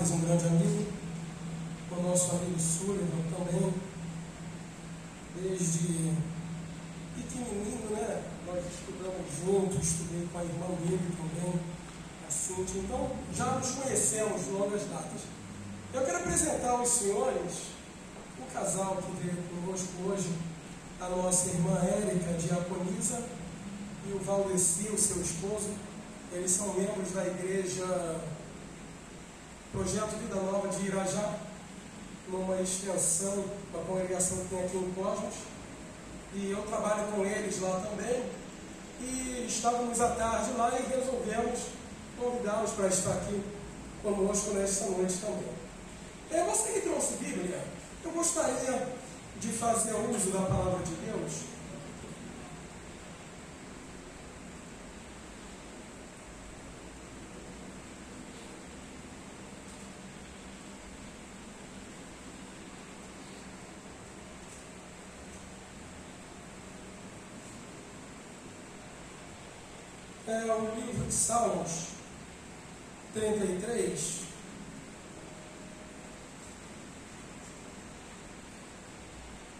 Marques, um grande amigo, o nosso amigo Sullivan também, desde pequenininho, né? Nós estudamos juntos, estudei com a irmã dele também, a Cíntia, então já nos conhecemos de longas datas. Eu quero apresentar aos senhores o casal que veio conosco hoje, a nossa irmã Érica, diaconisa, e o Valdeci, o seu esposo. Eles são membros da igreja Projeto Vida Nova de Irajá, numa extensão da congregação que tem aqui em Cosmos, e eu trabalho com eles lá também, e estávamos à tarde lá e resolvemos convidá-los para estar aqui conosco nesta noite também. Você que trouxe Bíblia, eu gostaria de fazer uso da palavra de Deus. O livro de Salmos 33,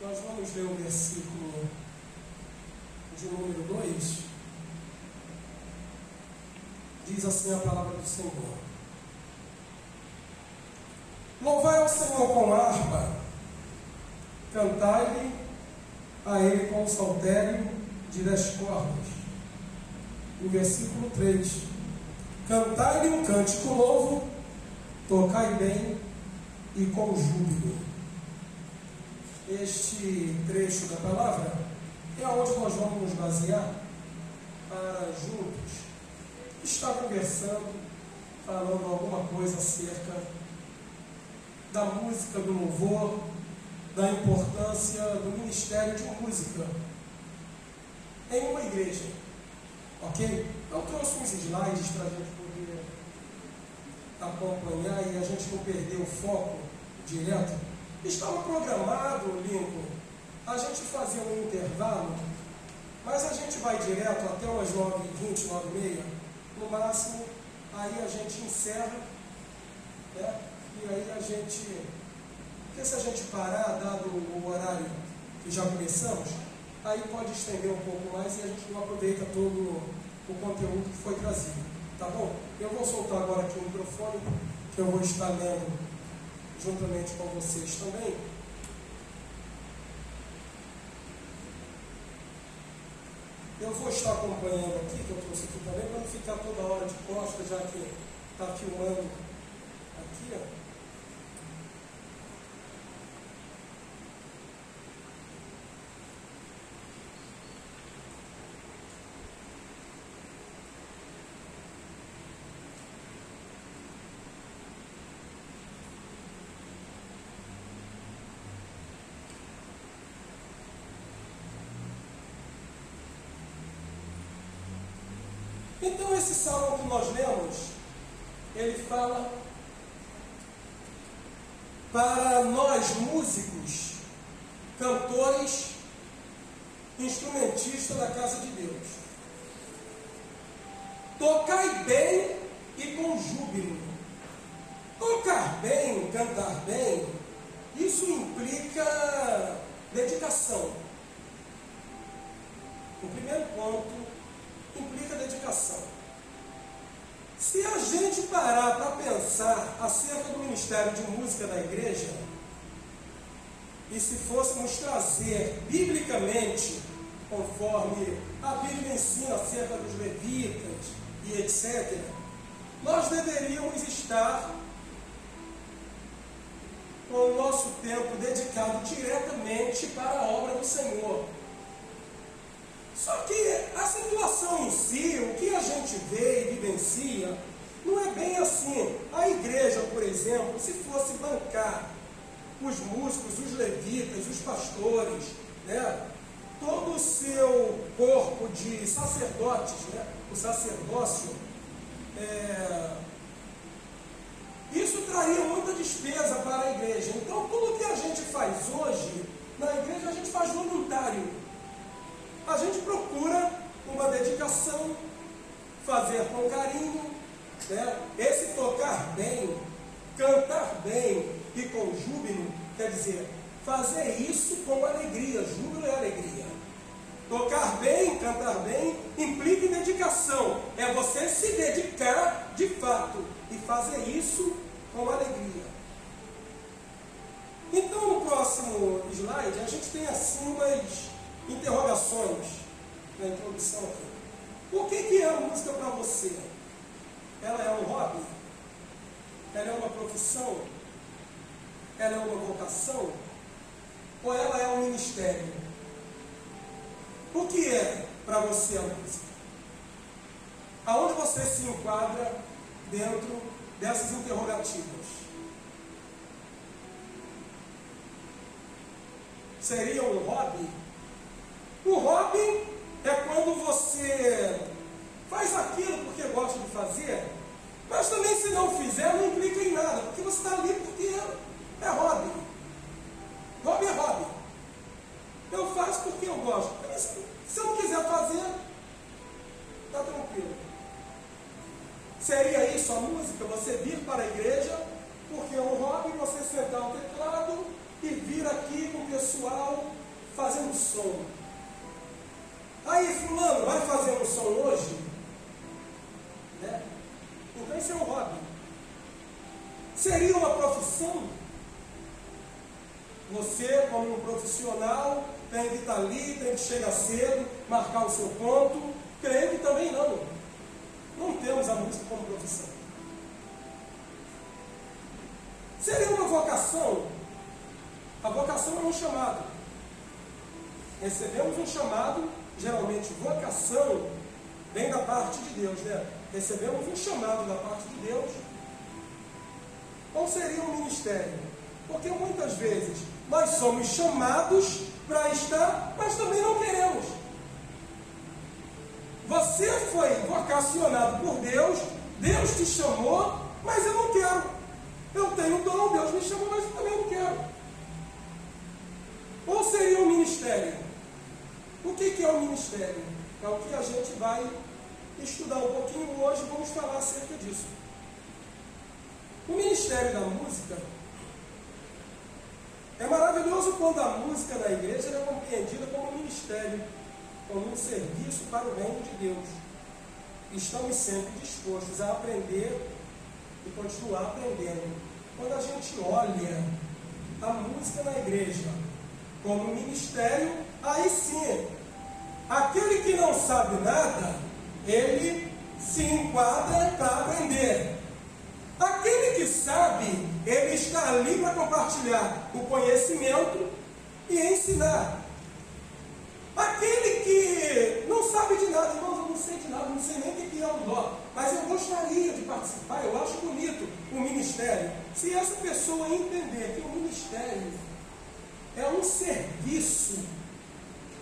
nós vamos ler o versículo de número 2, diz assim a palavra do Senhor: Louvai ao Senhor com harpa, cantai-lhe a Ele com saltério de 10 cordas. O versículo 3: Cantai-lhe um cântico novo, tocai bem e com júbilo. Este trecho da palavra é onde nós vamos nos basear para juntos estar conversando, falando alguma coisa acerca da música, do louvor, da importância do ministério de música em uma igreja. Ok? Eu trouxe uns slides para a gente poder acompanhar e a gente não perder o foco direto. Estava programado, Lincoln, a gente fazer um intervalo, mas a gente vai direto até umas 9h20, 9h30, no máximo, aí a gente encerra, né? E aí a gente, porque se a gente parar, dado o horário que já começamos, aí pode estender um pouco mais e a gente não aproveita todo o conteúdo que foi trazido, tá bom? Eu vou soltar agora aqui o microfone, que eu vou estar lendo juntamente com vocês também. Eu vou estar acompanhando aqui, que eu trouxe aqui também, para não ficar toda hora de costas, já que está filmando aqui, ó. Então esse salmo que nós lemos, ele fala para nós músicos, cantores, instrumentistas da casa de Deus. Tocai bem e com júbilo. Tocar bem, cantar bem, isso implica dedicação. O primeiro ponto implica dedicação. Se a gente parar para pensar acerca do ministério de música da igreja, e se fôssemos trazer biblicamente, conforme a Bíblia ensina acerca dos levitas e etc., nós deveríamos estar com o nosso tempo dedicado diretamente para a obra do Senhor. Só que a situação em si, o que a gente vê e vivencia, não é bem assim. A igreja, por exemplo, se fosse bancar os músicos, os levitas, os pastores, né, todo o seu corpo de sacerdotes, né, o sacerdócio, isso traria muita despesa para a igreja. Então, tudo que a gente faz hoje, na igreja, a gente faz voluntário. A gente procura uma dedicação, fazer com carinho, né? Esse tocar bem, cantar bem e com júbilo, quer dizer, fazer isso com alegria, júbilo é alegria. Tocar bem, cantar bem, implica em dedicação. É você se dedicar de fato e fazer isso com alegria. Então, no próximo slide, a gente tem assim umas interrogações na introdução aqui. O que é a música para você? Ela é um hobby? Ela é uma profissão? Ela é uma vocação? Ou ela é um ministério? O que é para você a música? Aonde você se enquadra dentro dessas interrogativas? Seria um hobby? O hobby é quando você faz aquilo porque gosta de fazer, mas também se não fizer não implica em nada, porque você está ali porque é hobby. Hobby é hobby. Eu faço porque eu gosto. Mas se eu não quiser fazer, está tranquilo. Seria isso a música? Você vir para a igreja porque é um hobby, você sentar ao teclado e vir aqui com o pessoal fazendo som. Aí, fulano, vai fazer um som hoje? Né? Então isso é um hobby. Seria uma profissão? Você, como um profissional, tem que estar ali, tem que chegar cedo, marcar o seu ponto. Creio que também não. Não temos a música como profissão. Seria uma vocação? A vocação é um chamado. Recebemos um chamado, geralmente vocação vem da parte de Deus, né? Recebemos um chamado da parte de Deus. Ou seria um ministério? Porque muitas vezes nós somos chamados para estar, mas também não queremos. Você foi vocacionado por Deus, Deus te chamou, mas eu não quero. Eu tenho dom, Deus me chamou, mas eu também não quero. Ou seria um ministério? O que é um ministério? É o que a gente vai estudar um pouquinho hoje, vamos falar acerca disso. O ministério da música é maravilhoso quando a música na igreja é compreendida como um ministério, como um serviço para o reino de Deus. Estamos sempre dispostos a aprender e continuar aprendendo. Quando a gente olha a música na igreja como um ministério, aí sim, aquele que não sabe nada, ele se enquadra para aprender. Aquele que sabe, ele está ali para compartilhar o conhecimento e ensinar. Aquele que não sabe de nada, irmãos, eu não sei de nada, não sei nem o que é um dó, mas eu gostaria de participar, eu acho bonito o ministério. Se essa pessoa entender que o ministério é um serviço,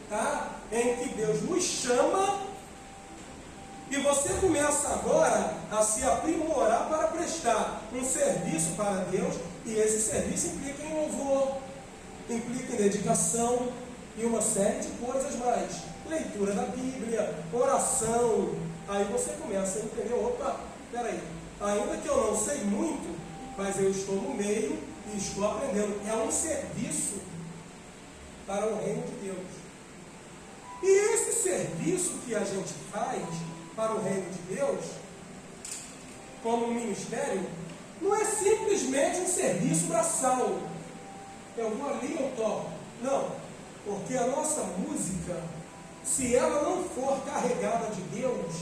tá? Em que Deus nos chama, e você começa agora a se aprimorar para prestar um serviço para Deus, e esse serviço implica em louvor, implica em dedicação e uma série de coisas mais. Leitura da Bíblia, oração. Aí você começa a entender, opa, peraí, ainda que eu não sei muito, mas eu estou no meio e estou aprendendo. É um serviço para o reino de Deus. E esse serviço que a gente faz para o reino de Deus, como um ministério, não é simplesmente um serviço braçal. Eu vou ali, eu toco. Não, porque a nossa música, se ela não for carregada de Deus,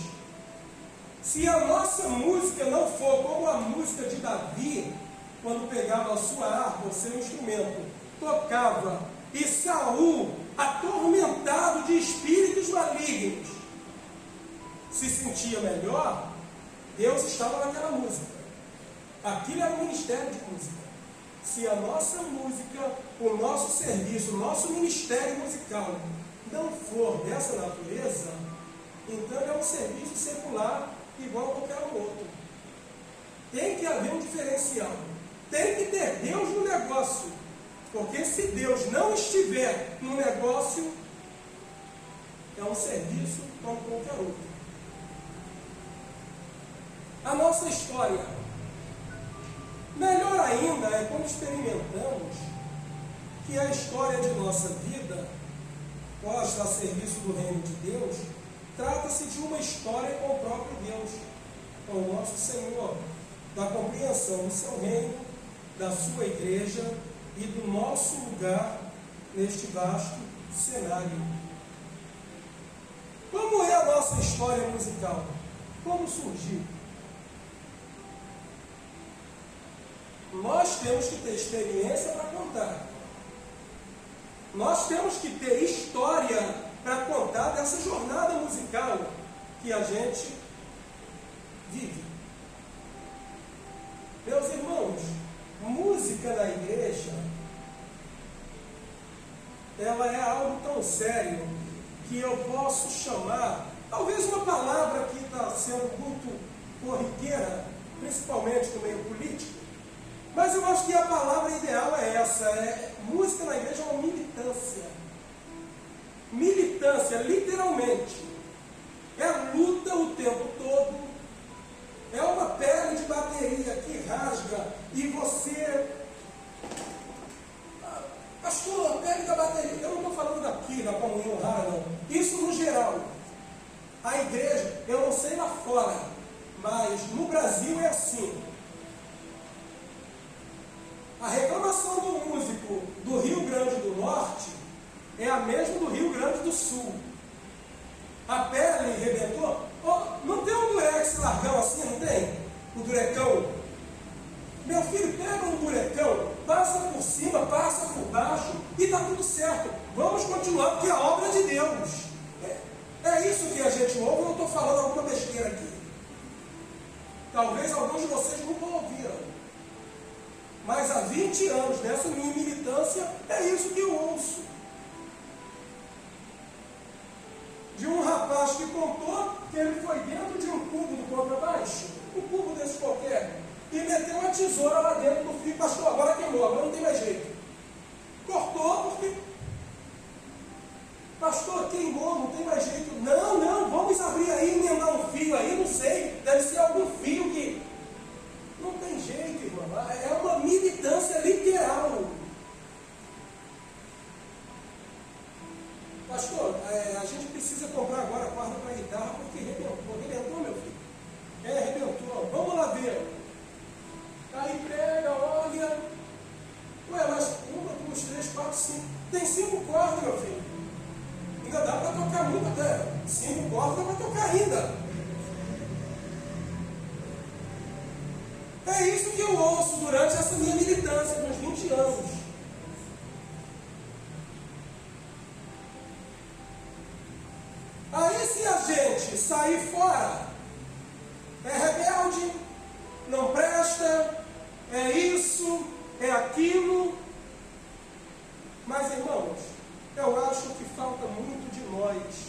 se a nossa música não for como a música de Davi, quando pegava a sua harpa, o seu instrumento, tocava, e Saul, atormentado de espíritos malignos, se sentia melhor, Deus estava naquela música. Aquilo era um ministério de música. Se a nossa música, o nosso serviço, o nosso ministério musical não for dessa natureza, então é um serviço secular igual a qualquer outro. Tem que haver um diferencial. Tem que ter Deus no negócio. Porque se Deus não estiver no negócio, é um serviço como qualquer outro. A nossa história, melhor ainda, ainda é quando experimentamos que a história de nossa vida, posta a serviço do reino de Deus, trata-se de uma história com o próprio Deus, com o nosso Senhor, da compreensão do seu reino, da sua igreja e do nosso lugar neste vasto cenário. Como é a nossa história musical? Como surgiu? Nós temos que ter experiência para contar. Nós temos que ter história para contar dessa jornada musical que a gente vive. Meus irmãos, música na igreja, ela é algo tão sério que eu posso chamar, talvez uma palavra que está sendo muito corriqueira, principalmente no meio político, mas eu acho que a palavra ideal é essa, música na igreja é uma militância. Militância, literalmente, é luta o tempo todo, é uma pele de bateria que rasga e você... Pastor, pele da bateria. Eu não estou falando daqui, da comunhão rara, não. Isso no geral. A igreja, eu não sei lá fora, mas no Brasil é assim. A reclamação do músico do Rio Grande do Norte é a mesma do Rio Grande do Sul. A pele rebentou. Oh, não tem um durex largão assim, não tem? O durecão. Meu filho, pega um durecão, passa por cima, passa por baixo e está tudo certo. Vamos continuar, porque é a obra de Deus. É isso que a gente ouve, eu não estou falando alguma besteira aqui. Talvez alguns de vocês nunca ouviram. Mas há 20 anos, nessa minha militância, é isso que eu ouço. De um rapaz que contou que ele foi dentro de um cubo do contrabaixo, um cubo desse qualquer, e meteu uma tesoura lá dentro do fio. Pastor, agora queimou, agora não tem mais jeito. Cortou porque... Pastor, queimou, não tem mais jeito. Não, vamos abrir aí, emendar um fio aí, não sei, deve ser algum fio que... Não tem jeito, irmão. É uma militância literal. Pastor, a gente precisa comprar agora corda para guitarra porque rebentou. Rebentou, meu filho? Rebentou. Vamos lá ver. Aí pega, olha. Ué, mas 1, 2, 3, 4, 5. Tem 5 cordas, meu filho. Ainda dá para tocar muito até. 5 cordas dá para tocar ainda. É isso que eu ouço durante essa minha militância, uns 20 anos. Aí se a gente sair fora, é rebelde, não presta, é isso, é aquilo. Mas irmãos, eu acho que falta muito de nós,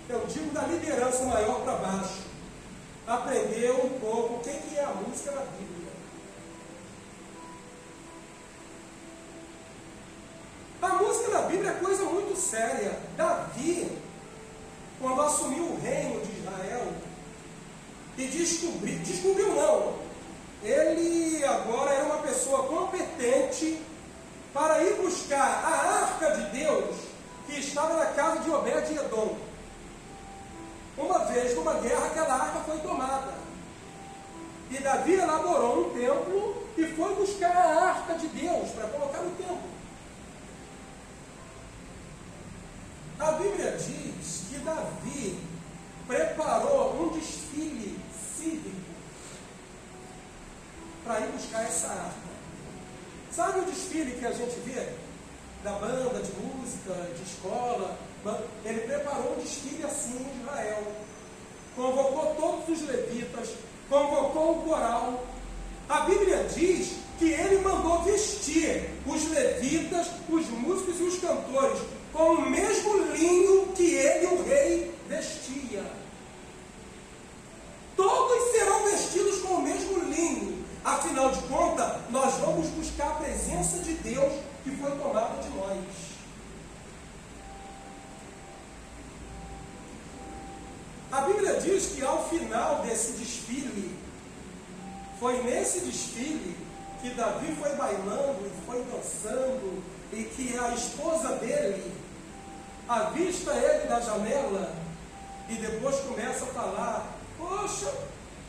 eu digo da liderança maior para baixo, aprender um pouco o que é a música na Bíblia. A música na Bíblia é coisa muito séria. Davi, quando assumiu o reino de Israel, e descobriu não, ele agora era uma pessoa competente para ir buscar a arca de Deus que estava na casa de Obed-Edom. Uma vez, numa guerra, aquela arca foi tomada. E Davi elaborou um templo e foi buscar a arca de Deus para colocar no templo. A Bíblia diz que Davi preparou um desfile cívico para ir buscar essa arca. Sabe o desfile que a gente vê da banda de música, de escola? Ele preparou um desfile assim em Israel. Convocou todos os levitas, convocou o coral. A Bíblia diz que ele mandou vestir os levitas, os músicos e os cantores com o mesmo linho que ele, o rei, vestia. Todos serão vestidos com o mesmo linho. Afinal de contas, nós vamos buscar a presença de Deus que foi tomada de nós. A Bíblia diz que ao final desse desfile, foi nesse desfile que Davi foi bailando e foi dançando, e que a esposa dele avista ele da janela e depois começa a falar: poxa,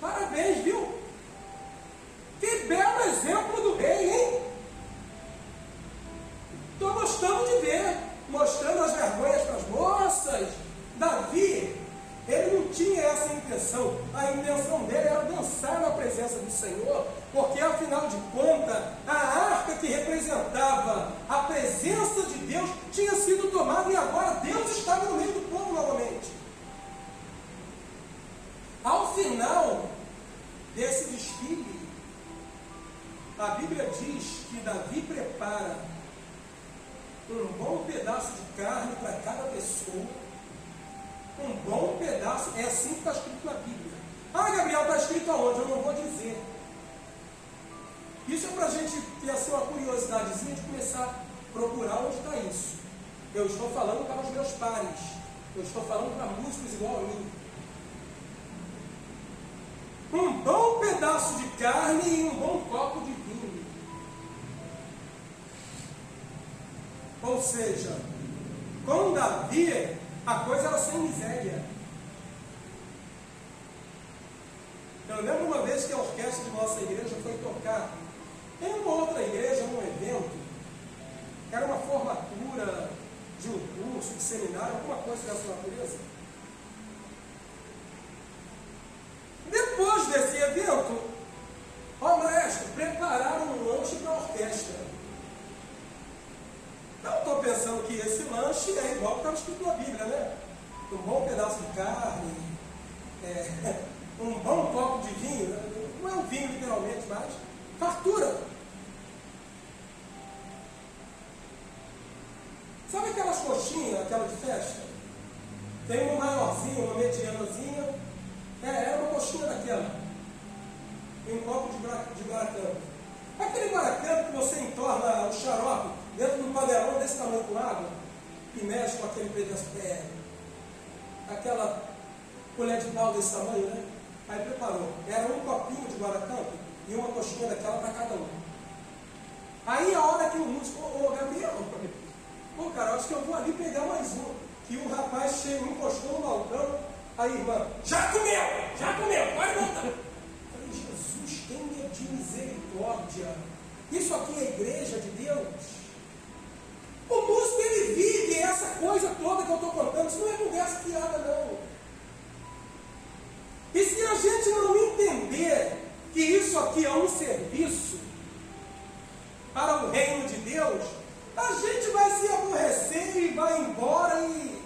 parabéns, viu? Que belo exemplo do rei, hein? Estou gostando de ver, mostrando as vergonhas para as moças. Davi, ele não tinha essa intenção. A intenção dele era dançar na presença do Senhor, porque afinal de contas, a arca que representava a presença de Deus tinha sido tomada e agora Deus estava no meio do povo novamente. Ao final desse desfile, a Bíblia diz que Davi prepara um bom pedaço de carne para cada pessoa. Um bom pedaço, é assim que está escrito na Bíblia. Ah, Gabriel, está escrito aonde? Eu não vou dizer. Isso é para a gente ter assim, uma curiosidadezinha de começar a procurar onde está isso. Eu estou falando para os meus pares. Eu estou falando para músicos igual a mim. Um bom pedaço de carne e um bom copo de vinho. Ou seja, com Davi, a coisa era sem miséria. Eu lembro uma vez que a orquestra de nossa igreja foi tocar em uma outra igreja, num evento, que era uma formatura de um curso, de seminário, alguma coisa dessa natureza. Depois desse evento, ó maestro, prepararam um lanche para a orquestra. Eu estou pensando que esse lanche é igual que estava escrito na Bíblia, né? Um bom pedaço de carne, um bom copo de vinho, né? Não é um vinho literalmente, mas fartura. Sabe aquelas coxinhas, aquela de festa? Tem uma maiorzinha, uma medianazinha, é uma coxinha daquela. Tem um copo de guaracampo. Aquele guaracampo que você entorna o xarope dentro de um panelão desse tamanho com água, e mexe com aquele pedaço, aquela colher de pau desse tamanho, né? Aí preparou. Era um copinho de guaracampo e uma coxinha daquela para cada um. Aí a hora que o músico, Gabriel, cara, acho que eu vou ali pegar mais um. Que o rapaz chegou, encostou no balcão, aí irmã, já comeu, pode voltar. Eu falei, Jesus, tenha de misericórdia. Isso aqui é a igreja de Deus. O músico, ele vive essa coisa toda que eu estou contando. Isso não é conversa fiada, não. E se a gente não entender que isso aqui é um serviço para o reino de Deus, a gente vai se aborrecer e vai embora e...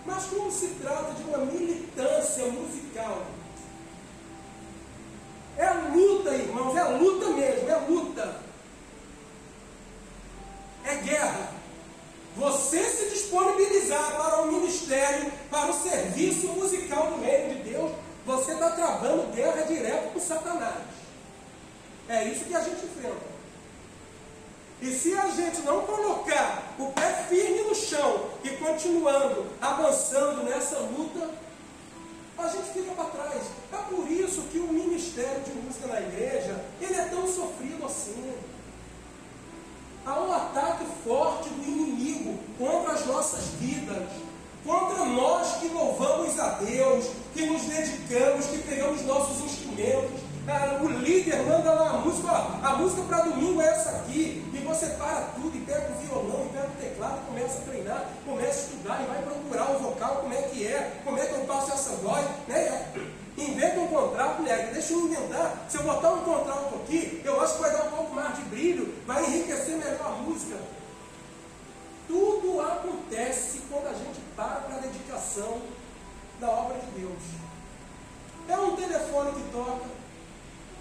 Mas como se trata de uma militância musical, é luta, irmãos, é luta mesmo, é luta. É guerra. Você se disponibilizar para o ministério, para o serviço musical do reino de Deus, você está travando guerra direto com Satanás. É isso que a gente enfrenta. E se a gente não colocar o pé firme no chão e continuando, avançando nessa luta, a gente fica para trás. É por isso que o ministério de música na igreja, ele é tão sofrido assim. Há um ataque forte do inimigo contra as nossas vidas, contra nós que louvamos a Deus, que nos dedicamos, que pegamos nossos instrumentos. O líder manda lá a música para domingo é essa aqui, e você para tudo e pega o violão, e pega o teclado, e começa a treinar, começa a estudar, e vai procurar o vocal, como é que eu passo essa voz, né? Inventa um contrato, mulher, deixa eu inventar. Se eu botar um contrato aqui, eu acho que vai dar um pouco mais de brilho, vai enriquecer melhor a música. Tudo acontece quando a gente para a dedicação da obra de Deus. É um telefone que toca,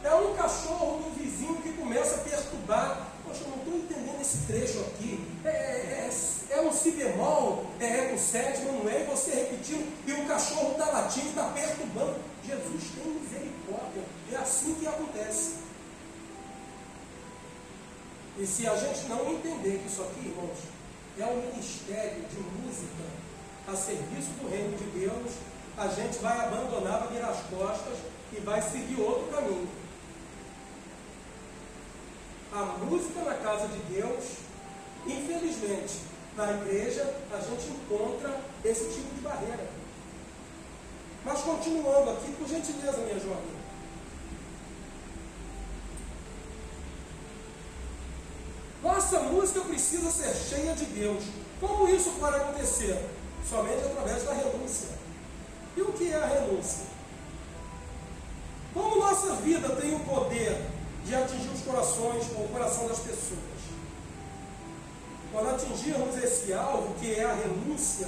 é um cachorro do vizinho que começa a perturbar. Poxa, eu não estou entendendo esse trecho aqui. É um si bemol, é com sétima, não é? E você repetindo, e o cachorro está latindo, está perturbando. Jesus tem misericórdia. É assim que acontece. E se a gente não entender que isso aqui, irmãos, é um ministério de música a serviço do reino de Deus, a gente vai abandonar, vai virar as costas e vai seguir outro caminho. a música na casa de Deus, infelizmente, na igreja, a gente encontra esse tipo de barreira. Mas continuando aqui, por gentileza, minha jovem. Nossa música precisa ser cheia de Deus. Como isso pode acontecer? Somente através da renúncia. E o que é a renúncia? Como nossa vida tem o poder de atingir os corações ou o coração das pessoas? Quando atingirmos esse alvo, que é a renúncia,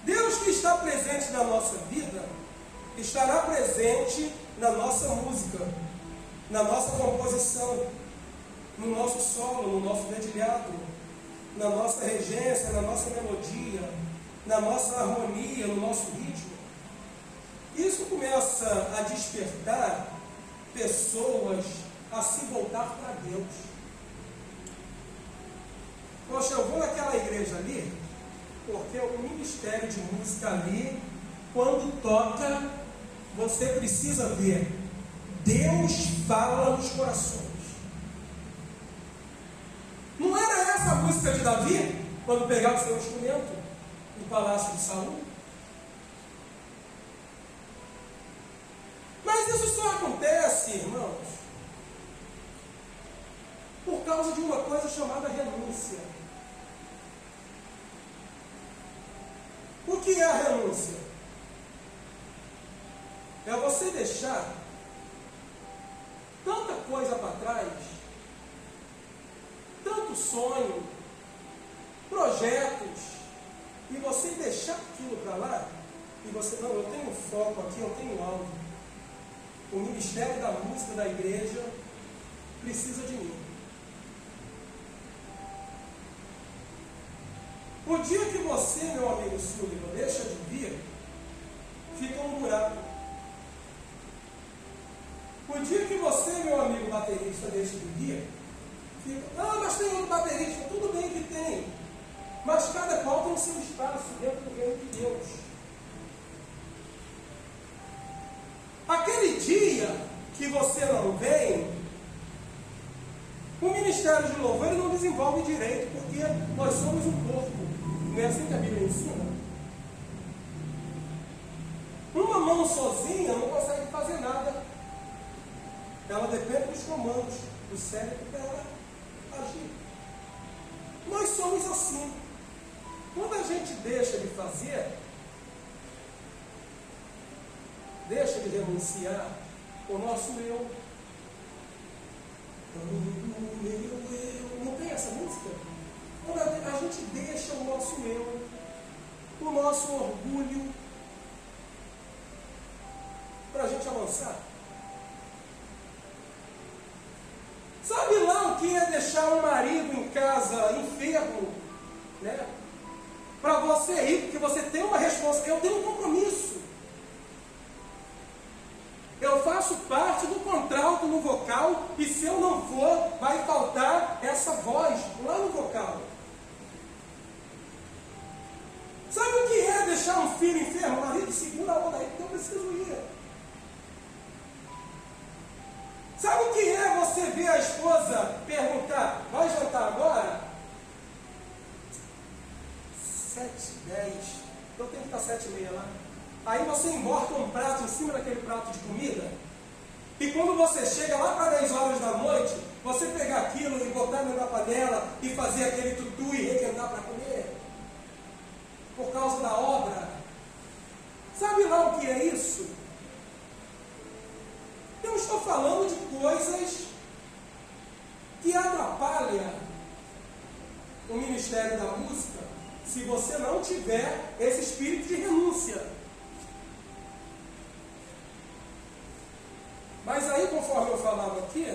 Deus que está presente na nossa vida, estará presente na nossa música, na nossa composição, no nosso solo, no nosso dedilhado, na nossa regência, na nossa melodia, na nossa harmonia, no nosso ritmo. Isso começa a despertar pessoas a se voltar para Deus. Poxa, eu vou naquela igreja ali, porque o ministério de música ali, quando toca, você precisa ver, Deus fala nos corações. Não era essa a música de Davi, quando pegava o seu instrumento no palácio de Saul? Mas isso só acontece, irmãos, por causa de uma coisa chamada renúncia. O que é a renúncia? É você deixar tanta coisa para trás, tanto sonho, projetos, e você deixar aquilo para lá, e você, não, eu tenho foco aqui, eu tenho algo. O ministério da música da igreja precisa de mim. O dia que você, meu amigo Sullivan, deixa de vir, fica um buraco. O dia que você, meu amigo baterista, deixa de vir, fica, mas tem outro baterista, tudo bem que tem, mas cada qual tem o seu espaço dentro do reino de Deus. Aquele dia que você não vem, o ministério de louvor ele não desenvolve direito, porque nós somos um corpo. Não é assim que a Bíblia ensina? Uma mão sozinha não consegue fazer nada. Ela depende dos comandos do cérebro para ela agir. Nós somos assim. Quando a gente deixa de fazer, deixa de renunciar o nosso eu. Não tem essa música? Quando a gente deixa o nosso eu, o nosso orgulho, para a gente avançar. Sabe lá o que é deixar um marido em casa enfermo, né? Para você ir, porque você tem uma responsabilidade, eu tenho um compromisso. Eu faço parte do contralto no vocal, e se eu não for, vai faltar essa voz lá no vocal. Sabe o que é deixar um filho enfermo? Marido, segura a onda aí, porque eu preciso ir. Sabe o que é você ver a esposa perguntar, vai jantar agora? 7h10, eu tenho que estar 7h30 lá. Aí você emborca um prato em cima daquele prato de comida, e quando você chega lá para 10 horas da noite, você pegar aquilo e botar na panela e fazer aquele tutu e requentar para comer, por causa da obra. Sabe lá o que é isso? Eu estou falando de coisas que atrapalham o ministério da música, se você não tiver esse espírito de renúncia. Mas aí, conforme eu falava aqui,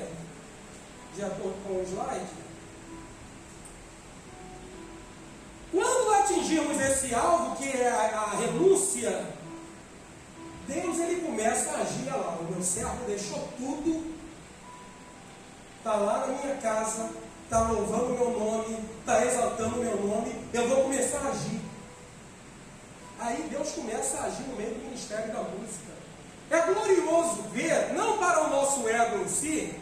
de acordo com o slide, quando atingirmos esse alvo, que é a renúncia, Deus ele começa a agir. Olha lá, o meu servo deixou tudo, está lá na minha casa, está louvando o meu nome, está exaltando o meu nome, eu vou começar a agir. Aí Deus começa a agir no meio do ministério da música. É glorioso ver, não para o nosso ego em si,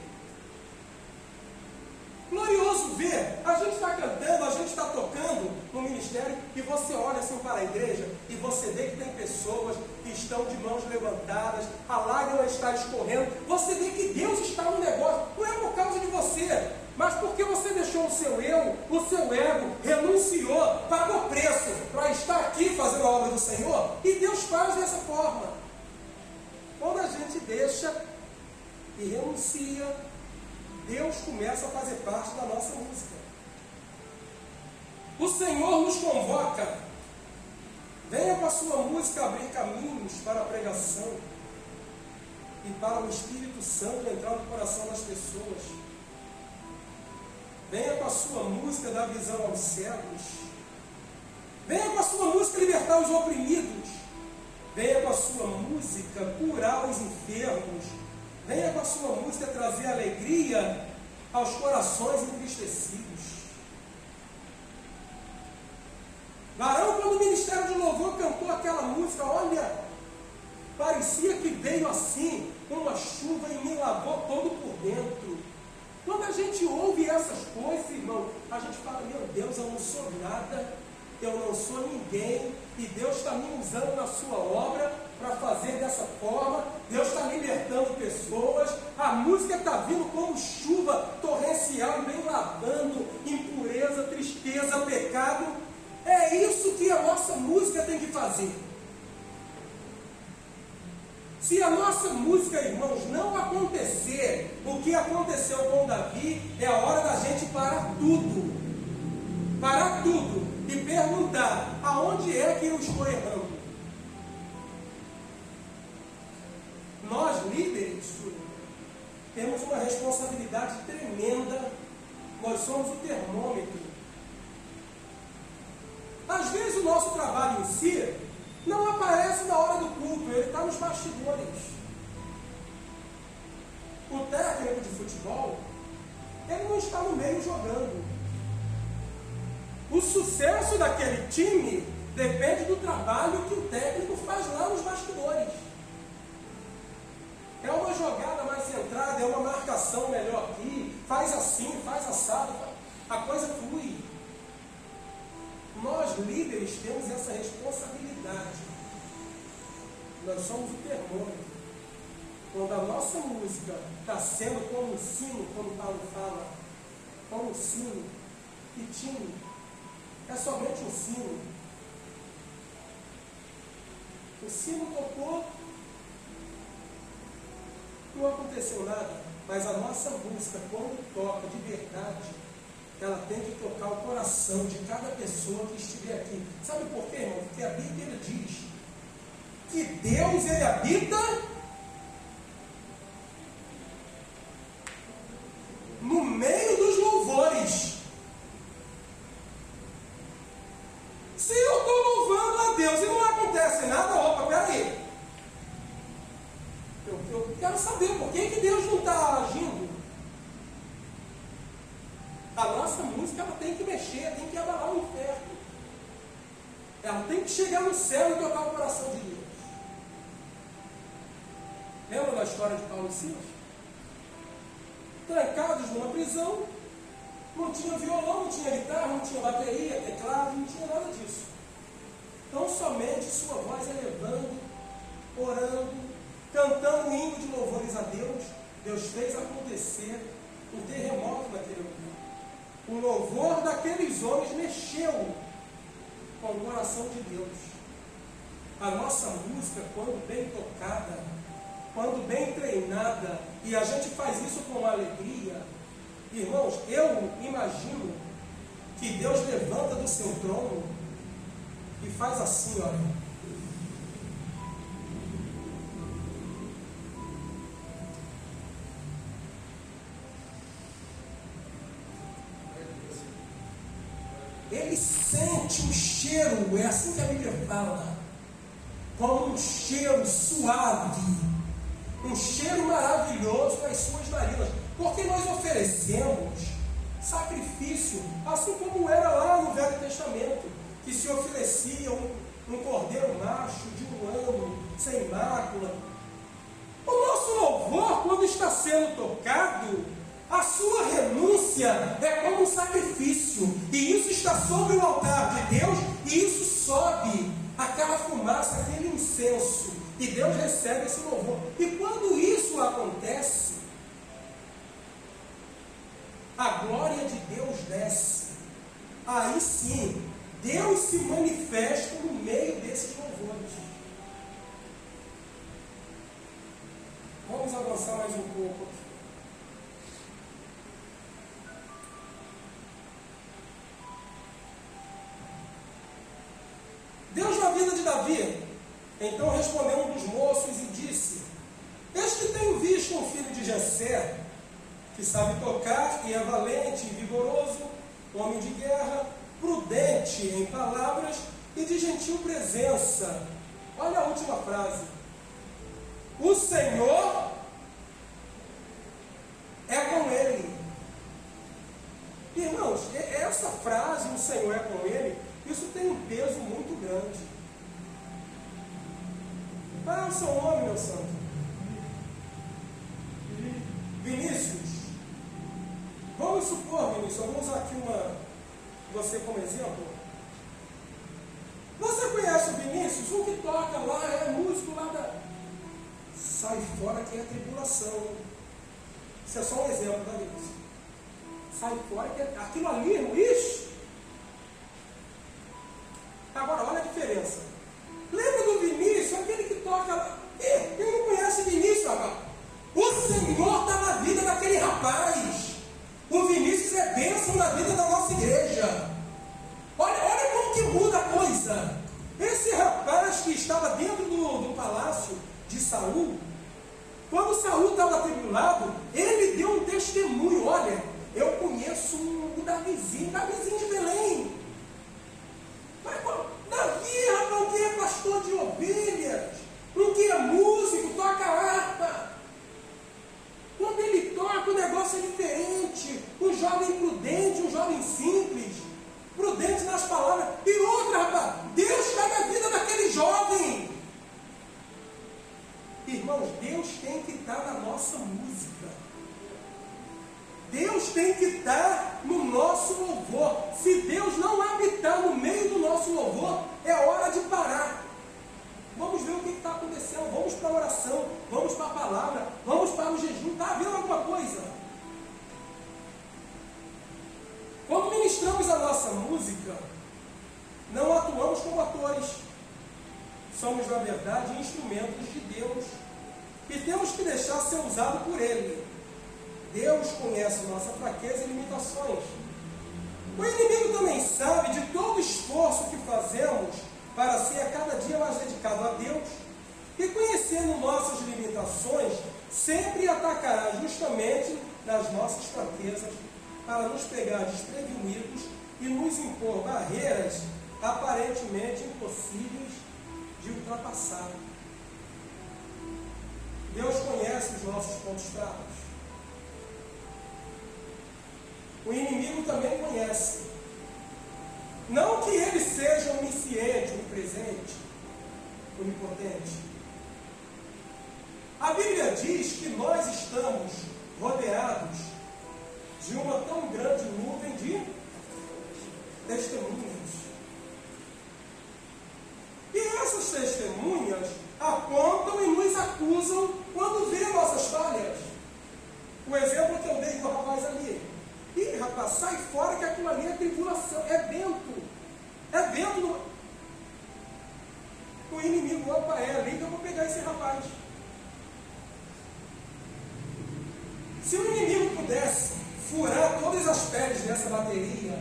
ministério e você olha assim para a igreja e você vê que tem pessoas que estão de mãos levantadas, a lágrima está escorrendo, você vê que Deus está no negócio, não é por causa de você, mas porque você deixou o seu eu, o seu ego, renunciou, pagou preço para estar aqui fazendo a obra do Senhor, e Deus faz dessa forma. Quando a gente deixa e renuncia, Deus começa a fazer parte da nossa música. O Senhor nos convoca. Venha com a sua música abrir caminhos para a pregação e para o Espírito Santo entrar no coração das pessoas. Venha com a sua música dar visão aos cegos. Venha com a sua música libertar os oprimidos. Venha com a sua música curar os enfermos. Venha com a sua música trazer alegria aos corações entristecidos. Varão, quando o Ministério de Louvor cantou aquela música, olha, parecia que veio assim, uma chuva e me lavou todo por dentro. Quando a gente ouve essas coisas, irmão, a gente fala, meu Deus, eu não sou nada, eu não sou ninguém, e Deus está me usando na sua obra para fazer dessa forma, Deus está libertando pessoas, a música está vindo como chuva torrencial e vem lavando impureza, tristeza, pecado. É isso que a nossa música tem que fazer. Se a nossa música, irmãos, não acontecer o que aconteceu com Davi, é a hora da gente parar tudo e perguntar, aonde é que eu estou errando? Nós, líderes, temos uma responsabilidade tremenda, nós somos o termômetro. Às vezes o nosso trabalho em si não aparece na hora do culto, ele está nos bastidores. O técnico de futebol, ele não está no meio jogando. O sucesso daquele time depende do trabalho que o técnico faz lá nos bastidores. É uma jogada mais centrada, é uma marcação melhor aqui, faz assim, faz assado, a coisa flui. Nós, líderes, temos essa responsabilidade. Nós somos o termômetro. Quando a nossa música está sendo como um sino, como Paulo fala, como um sino, e tino, é somente um sino. O sino tocou, não aconteceu nada, mas a nossa música, quando toca de verdade, ela tem que tocar o coração de cada pessoa que estiver aqui. Sabe por quê, irmão? Porque a Bíblia diz que Deus, ele habita no meio dos louvores. Se eu estou louvando a Deus e não acontece nada, opa, peraí. Eu quero saber por que Deus não está agindo. A nossa música, ela tem que mexer, tem que abalar o inferno. Ela tem que chegar no céu e tocar o coração de Deus. Lembra da história de Paulo e Silas? Trancados numa prisão, não tinha violão, não tinha guitarra, não tinha bateria, teclado, não tinha nada disso. Então somente sua voz elevando, orando, cantando um hino de louvores a Deus, Deus fez acontecer um terremoto naquele lugar. O louvor daqueles homens mexeu com o coração de Deus. A nossa música, quando bem tocada, quando bem treinada, e a gente faz isso com alegria, irmãos, eu imagino que Deus levanta do seu trono e faz assim, olha. Ele sente um cheiro, é assim que a Bíblia fala, como um cheiro suave, um cheiro maravilhoso nas suas narinas, porque nós oferecemos sacrifício, assim como era lá no Velho Testamento, que se oferecia um cordeiro macho de 1 ano, sem mácula. O nosso louvor, quando está sendo tocado, a sua renúncia é como um sacrifício, e isso está sobre o altar de Deus, e isso sobe, aquela fumaça, aquele incenso, e Deus recebe esse louvor. E quando isso acontece, a glória de Deus desce. Aí sim, Deus se manifesta no meio desses louvores. Vamos avançar mais um pouco aqui. Deus na vida de Davi, então respondeu um dos moços e disse: eis que tenho visto um filho de Jessé, que sabe tocar e é valente e vigoroso, homem de guerra, prudente em palavras e de gentil presença. Olha a última frase. O Senhor é com ele. Irmãos, essa frase, o Senhor é com ele, isso tem um peso muito grande. Qual é o seu nome, meu santo? Vinícius. Vamos supor, Vinícius, eu vou usar aqui você como exemplo. Você conhece o Vinícius? O que toca lá é músico lá da... Sai fora que é tribulação. Isso é só um exemplo, tá, Vinícius? Sai fora que é... Aquilo ali, ixi! Agora, olha a diferença. Lembra do Vinícius? Aquele que toca lá. Quem não conhece Vinícius, rapaz? O Senhor está na vida daquele rapaz. O Vinícius é bênção na vida da nossa igreja. Olha como que muda a coisa. Esse rapaz que estava dentro do palácio de Saul, quando Saul estava atribulado, ele deu um testemunho. Olha, eu conheço o Davizinho de Belém. Mas, Davi, rapaz, um que é pastor de ovelhas, um que é músico, toca harpa. Quando ele toca, o negócio é diferente. Um jovem prudente, um jovem simples, prudente nas palavras. E outra, rapaz, Deus está na vida daquele jovem. Irmãos, Deus tem que estar na nossa música. Deus tem que estar no nosso louvor. Se Deus não habitar no meio do nosso louvor, é hora de parar. Vamos ver o que está acontecendo. Vamos para a oração, vamos para a palavra, vamos para o jejum. Está havendo alguma coisa? Quando ministramos a nossa música, não atuamos como atores. Somos, na verdade, instrumentos de Deus. E temos que deixar ser usado por Ele. Deus conhece nossa fraqueza e limitações. O inimigo também sabe de todo o esforço que fazemos para ser a cada dia mais dedicado a Deus. E conhecendo nossas limitações, sempre atacará justamente nas nossas fraquezas, para nos pegar desprevenidos e nos impor barreiras aparentemente impossíveis de ultrapassar. Deus conhece os nossos pontos fracos. O inimigo também conhece. Não que ele seja onisciente, onipresente, onipotente. A Bíblia diz que nós estamos rodeados de uma tão grande nuvem de testemunhas. E essas testemunhas apontam e nos acusam quando vê nossas falhas. O exemplo que eu dei do rapaz ali. Ih, rapaz, sai fora que aquilo ali é tribulação, é vento. É vento. O inimigo, opa, ali que eu vou pegar esse rapaz. Se o inimigo pudesse furar todas as peles dessa bateria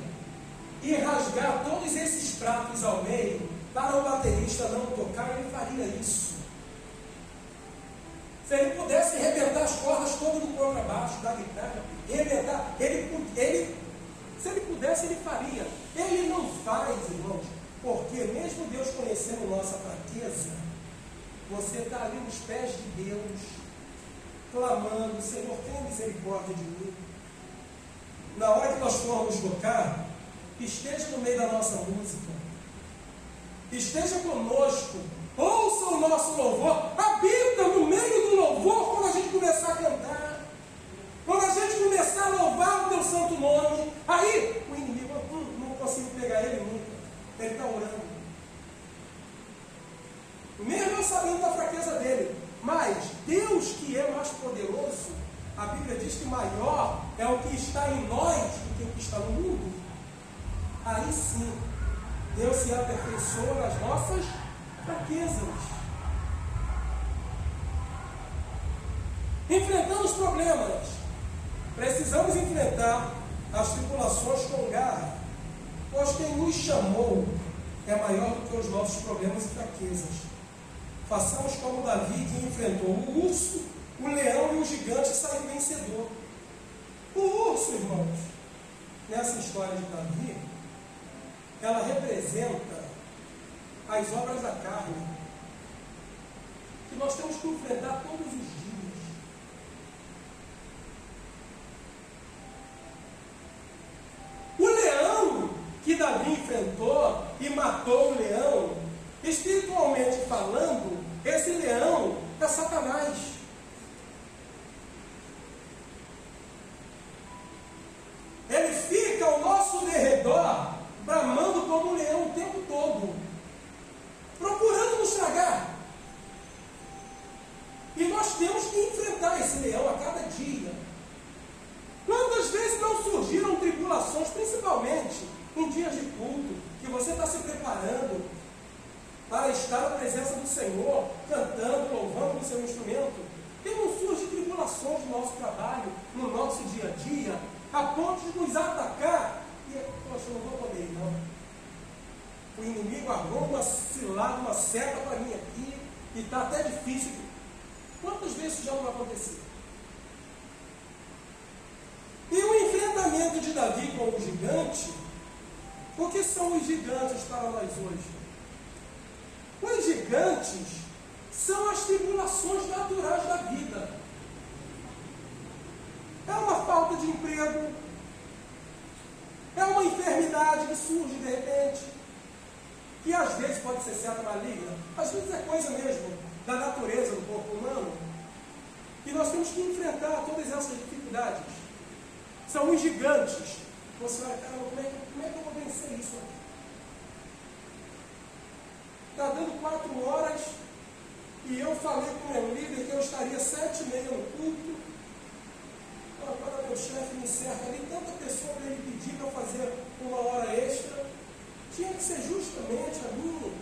e rasgar todos esses pratos ao meio, para o baterista não tocar, ele faria isso. Se ele pudesse arrebentar as cordas todas do contrabaixo, da guitarra, arrebentar, se ele pudesse, ele faria. Ele não faz, irmãos, porque mesmo Deus conhecendo nossa fraqueza, você está ali nos pés de Deus, clamando: Senhor, tenha misericórdia de mim. Na hora que nós formos tocar, esteja no meio da nossa música, esteja conosco, ouça o nosso louvor, habita no meio do louvor quando a gente começar a cantar, quando a gente começar a louvar o teu santo nome. Aí Ele está orando. Mesmo eu sabendo da fraqueza dele. Mas Deus, que é mais poderoso, a Bíblia diz que maior é o que está em nós do que o que está no mundo. Aí sim, Deus se aperfeiçoa nas nossas fraquezas. Enfrentando os problemas, precisamos enfrentar as tribulações com garra, pois quem nos chamou é maior do que os nossos problemas e fraquezas. Façamos como Davi, que enfrentou o urso, o leão e o gigante, e saiu vencedor. O urso, irmãos, nessa história de Davi, ela representa as obras da carne, que nós temos que enfrentar todos os dias. O leão que Davi enfrentou e matou o leão, espiritualmente falando, esse leão é Satanás. Ele fica ao nosso derredor, bramando como um leão o tempo todo, procurando nos tragar. E nós temos que enfrentar esse leão a cada dia. Quantas vezes não surgiram tribulações, principalmente em dias de culto, que você está se preparando para estar na presença do Senhor, cantando, louvando no seu instrumento, e não surgem tribulações no nosso trabalho, no nosso dia a dia, a ponto de nos atacar, e, poxa, eu não vou poder ir, não. O inimigo armou uma cilada, uma seta para mim aqui, e está até difícil. Quantas vezes isso já não aconteceu? E o enfrentamento de Davi com o gigante, o que são os gigantes para nós hoje? Os gigantes são as tribulações naturais da vida. É uma falta de emprego, é uma enfermidade que surge de repente, que às vezes pode ser seta maligna, às vezes é coisa mesmo da natureza do corpo humano, e nós temos que enfrentar todas essas dificuldades. São os gigantes. Você vai, caramba, como é que eu vou vencer isso aqui? Está dando 4 horas e eu falei com o meu líder que eu estaria 7h30 no culto. Agora meu chefe me cerca ali, tanta pessoa para ele pedir para eu fazer 1 hora extra. Tinha que ser justamente a minha.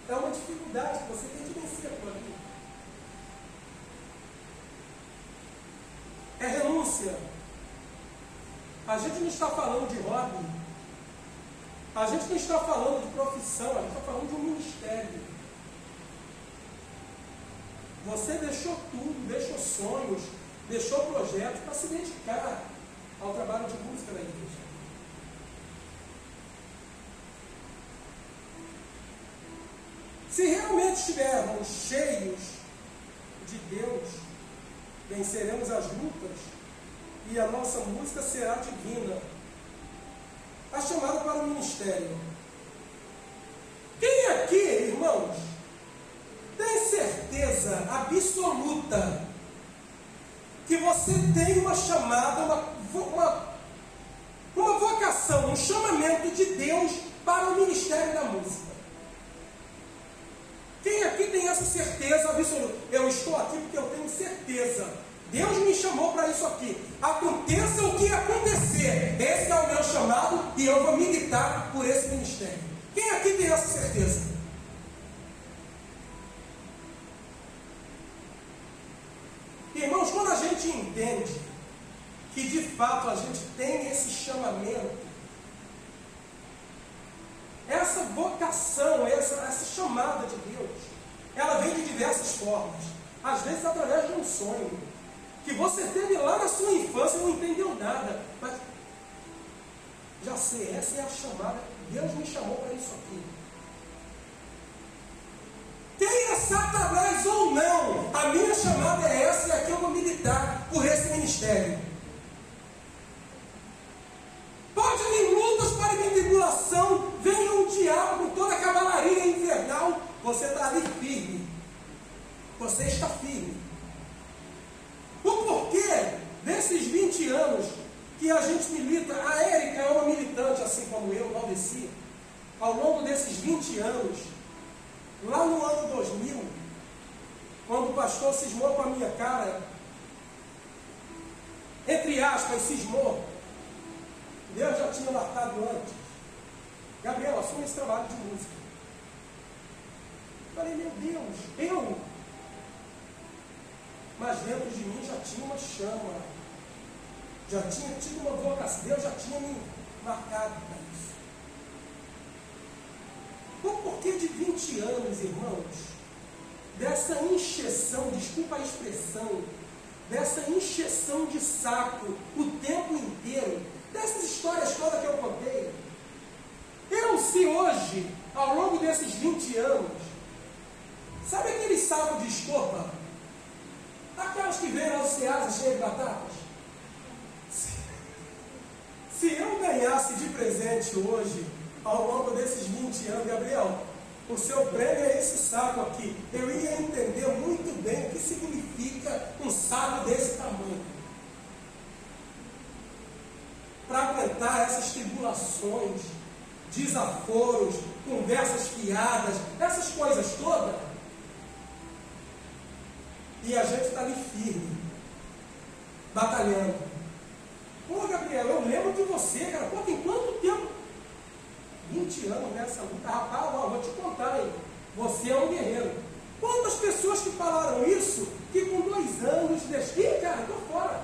É uma dificuldade que você tem que vencer por ali. É renúncia. A gente não está falando de hobby. A gente não está falando de profissão, a gente está falando de um ministério. Você deixou tudo, deixou sonhos, deixou projetos para se dedicar ao trabalho de música da igreja. Se realmente estivermos cheios de Deus, venceremos as lutas e a nossa música será divina. A chamada para o ministério. Quem aqui, irmãos, tem certeza absoluta que você tem uma chamada, uma vocação, um chamamento de Deus para o ministério da música? Quem aqui tem essa certeza absoluta? Eu estou aqui porque eu tenho certeza. Deus me chamou para isso aqui. Aconteça o que acontecer, esse é o meu chamado e eu vou militar por esse ministério. Quem aqui tem essa certeza? Irmãos, quando a gente entende que de fato a gente tem esse chamamento, essa vocação, essa chamada de Deus, ela vem de diversas formas. Às vezes através de um sonho que você teve lá na sua infância e não entendeu nada, mas já sei, essa é a chamada. Deus me chamou para isso aqui. Queira Satanás ou não, a minha chamada é essa e aqui eu vou militar por esse ministério. Pode vir lutas, pode vir tribulação, venha um diabo com toda a cavalaria infernal, você está ali firme. Você está firme. O porquê desses 20 anos que a gente milita, a Érica é uma militante assim como eu, Valdeci. ao longo desses 20 anos, lá no ano 2000, quando o pastor cismou com a minha cara, entre aspas, cismou, Deus já tinha marcado antes. Gabriel, assume esse trabalho de música. Falei, meu Deus, eu? Mas dentro de mim já tinha uma chama, já tinha tido uma vocação, Deus já tinha me marcado para isso. O porquê de 20 anos, irmãos, dessa encheção, desculpa a expressão, dessa encheção de saco o tempo inteiro, dessas histórias todas que eu contei? Eu, se hoje, ao longo desses 20 anos, sabe aquele saco de estopa? Aquelas que vêm aos Ceasa cheias de batatas? Se eu ganhasse de presente hoje, ao longo desses 20 anos, Gabriel, o seu prêmio é esse saco aqui. Eu ia entender muito bem o que significa um saco desse tamanho. Para aguentar essas tribulações, desaforos, conversas fiadas, essas coisas todas. E a gente está ali firme, batalhando. Pô, Gabriel, eu lembro de você, cara. Pô, tem quanto tempo? 20 anos nessa luta. Rapaz, ó, vou te contar, hein? Você é um guerreiro. Quantas pessoas que falaram isso, que com 2 anos, ih, cara, tô fora.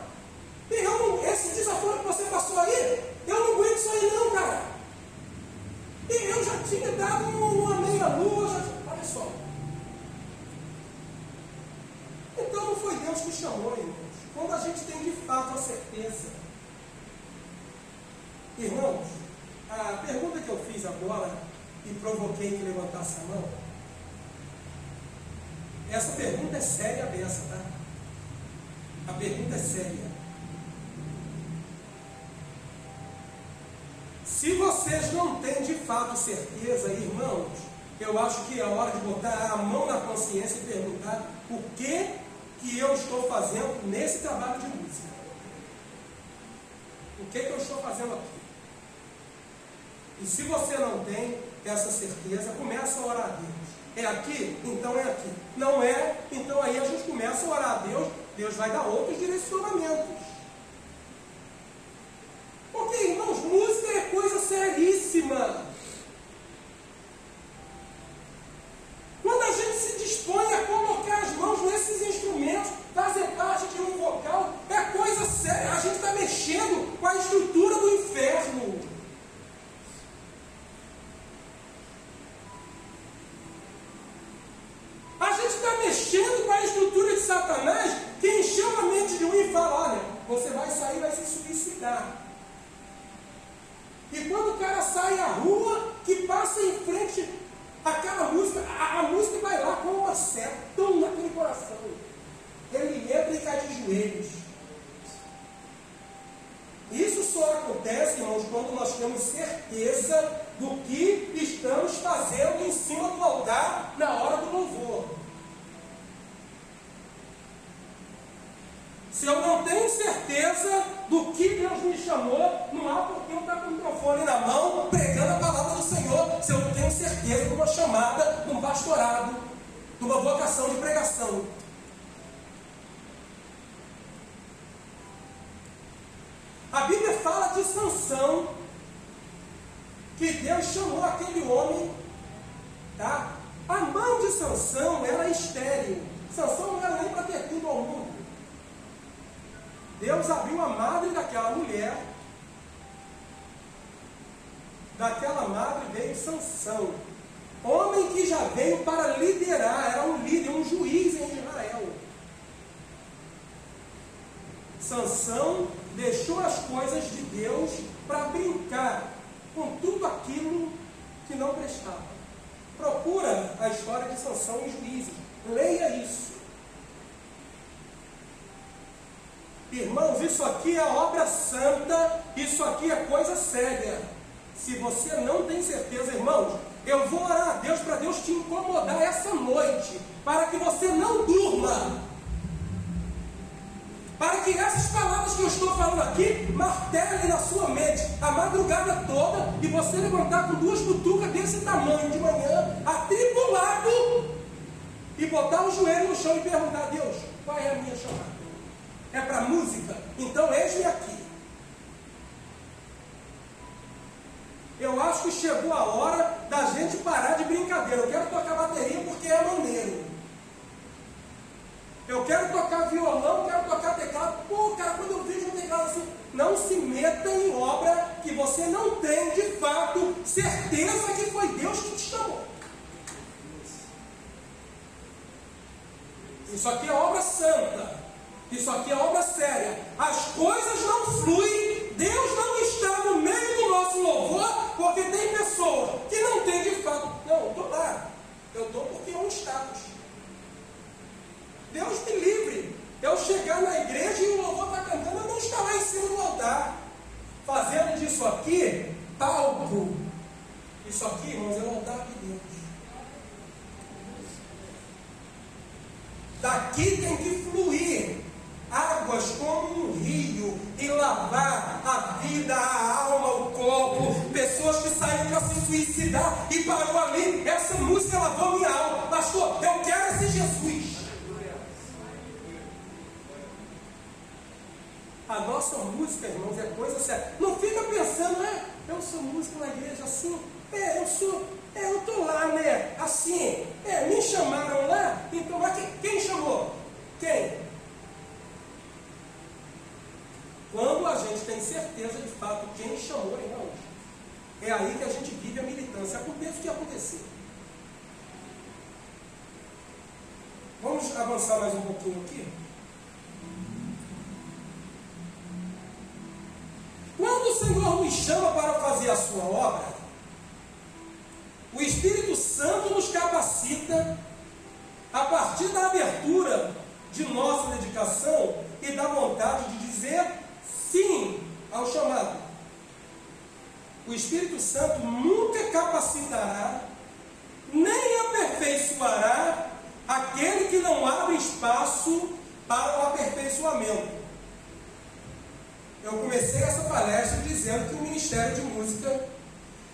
Esse desaforo que você passou aí, eu não aguento isso aí não, cara. E eu já tinha dado uma meia-lua, olha só. Então não foi Deus que chamou, irmãos. Quando a gente tem de fato a certeza. Irmãos, a pergunta que eu fiz agora e provoquei que levantasse a mão, essa pergunta é séria dessa, tá? A pergunta é séria. Se vocês não têm de fato certeza, irmãos, eu acho que é hora de botar a mão na consciência e perguntar o que eu estou fazendo nesse trabalho de música. O que eu estou fazendo aqui? E se você não tem essa certeza, começa a orar a Deus. É aqui? Então é aqui. Não é? Então aí a gente começa a orar a Deus. Deus vai dar outros direcionamentos. Porque, irmãos, música é coisa seríssima. Quando a gente se dispõe a colocar as mãos nesses instrumentos, fazer parte de um vocal, é coisa séria. A gente está mexendo com a estrutura do inferno. A gente está mexendo com a estrutura de Satanás, que encheu a mente de um e fala, olha, você vai sair e vai se suicidar. E quando o cara sai à rua, que passa em frente àquela música, a música vai lá com uma seta tão naquele coração. Ele entra e cai de joelhos. Isso só acontece, irmãos, quando nós temos certeza do que estamos fazendo em cima do altar na hora do louvor. Se eu não tenho certeza do que Deus me chamou, não há por que eu estar com o microfone na mão, pregando a palavra do Senhor, se eu não tenho certeza de uma chamada, de um pastorado, de uma vocação de pregação. A Bíblia fala de Sansão, que Deus chamou aquele homem, tá? A mãe de Sansão era estéril. Sansão não era nem para ter tudo ao mundo. Deus abriu a madre daquela mulher. Daquela madre veio Sansão, homem que já veio para liderar, era um líder, um juiz em Israel. Sansão deixou as coisas de Deus para brincar com tudo aquilo que não prestava. Procura a história de Sansão em Juízes, leia isso. Irmãos, isso aqui é obra santa, isso aqui é coisa séria. Se você não tem certeza, irmãos, eu vou orar a Deus para Deus te incomodar essa noite, para que você não durma. para que essas palavras que eu estou falando aqui martelem na sua mente a madrugada toda e você levantar com 2 butucas desse tamanho de manhã, atribulado, e botar o joelho no chão e perguntar: Deus, qual é a minha chamada? É para música? Então eis-me aqui. Eu acho que chegou a hora da gente parar de brincadeira. Eu quero tocar bateria porque é maneiro. Eu quero tocar violão, quero tocar teclado. Pô, cara, quando eu vejo um teclado assim, não se meta em obra que você não tem, de fato, certeza que foi Deus que te chamou. Isso aqui é obra santa. Isso aqui é obra séria. As coisas não fluem. Deus não está no meio do nosso louvor, porque tem pessoas que não têm de fato. Não, eu estou lá. Eu estou porque é um status. Deus me livre. Eu chegar na igreja e o louvor está cantando, eu não estar lá em cima do altar, fazendo disso aqui palco. Isso aqui, irmãos, é o altar de Deus. Daqui tem que fluir águas como um rio e lavar a vida, a alma, o corpo. Pessoas que saíram para se suicidar e parou ali. Essa música lavou minha alma. Pastor, eu quero esse Jesus. A nossa música, irmãos, é coisa séria. Não fica pensando, eu sou músico na igreja assim, eu estou lá, né? Assim, me chamaram lá, então mas quem chamou? Quem? Quando a gente tem certeza de fato quem chamou, irmãos, é aí que a gente vive a militância. Aconteça o que acontecer. Vamos avançar mais um pouquinho aqui. Quando o Senhor nos chama para fazer a sua obra, o Espírito Santo nos capacita a partir da abertura de nossa dedicação e da vontade de dizer sim ao chamado. O Espírito Santo nunca capacitará, nem aperfeiçoará aquele que não abre espaço para o aperfeiçoamento. Eu comecei essa palestra dizendo que o Ministério de Música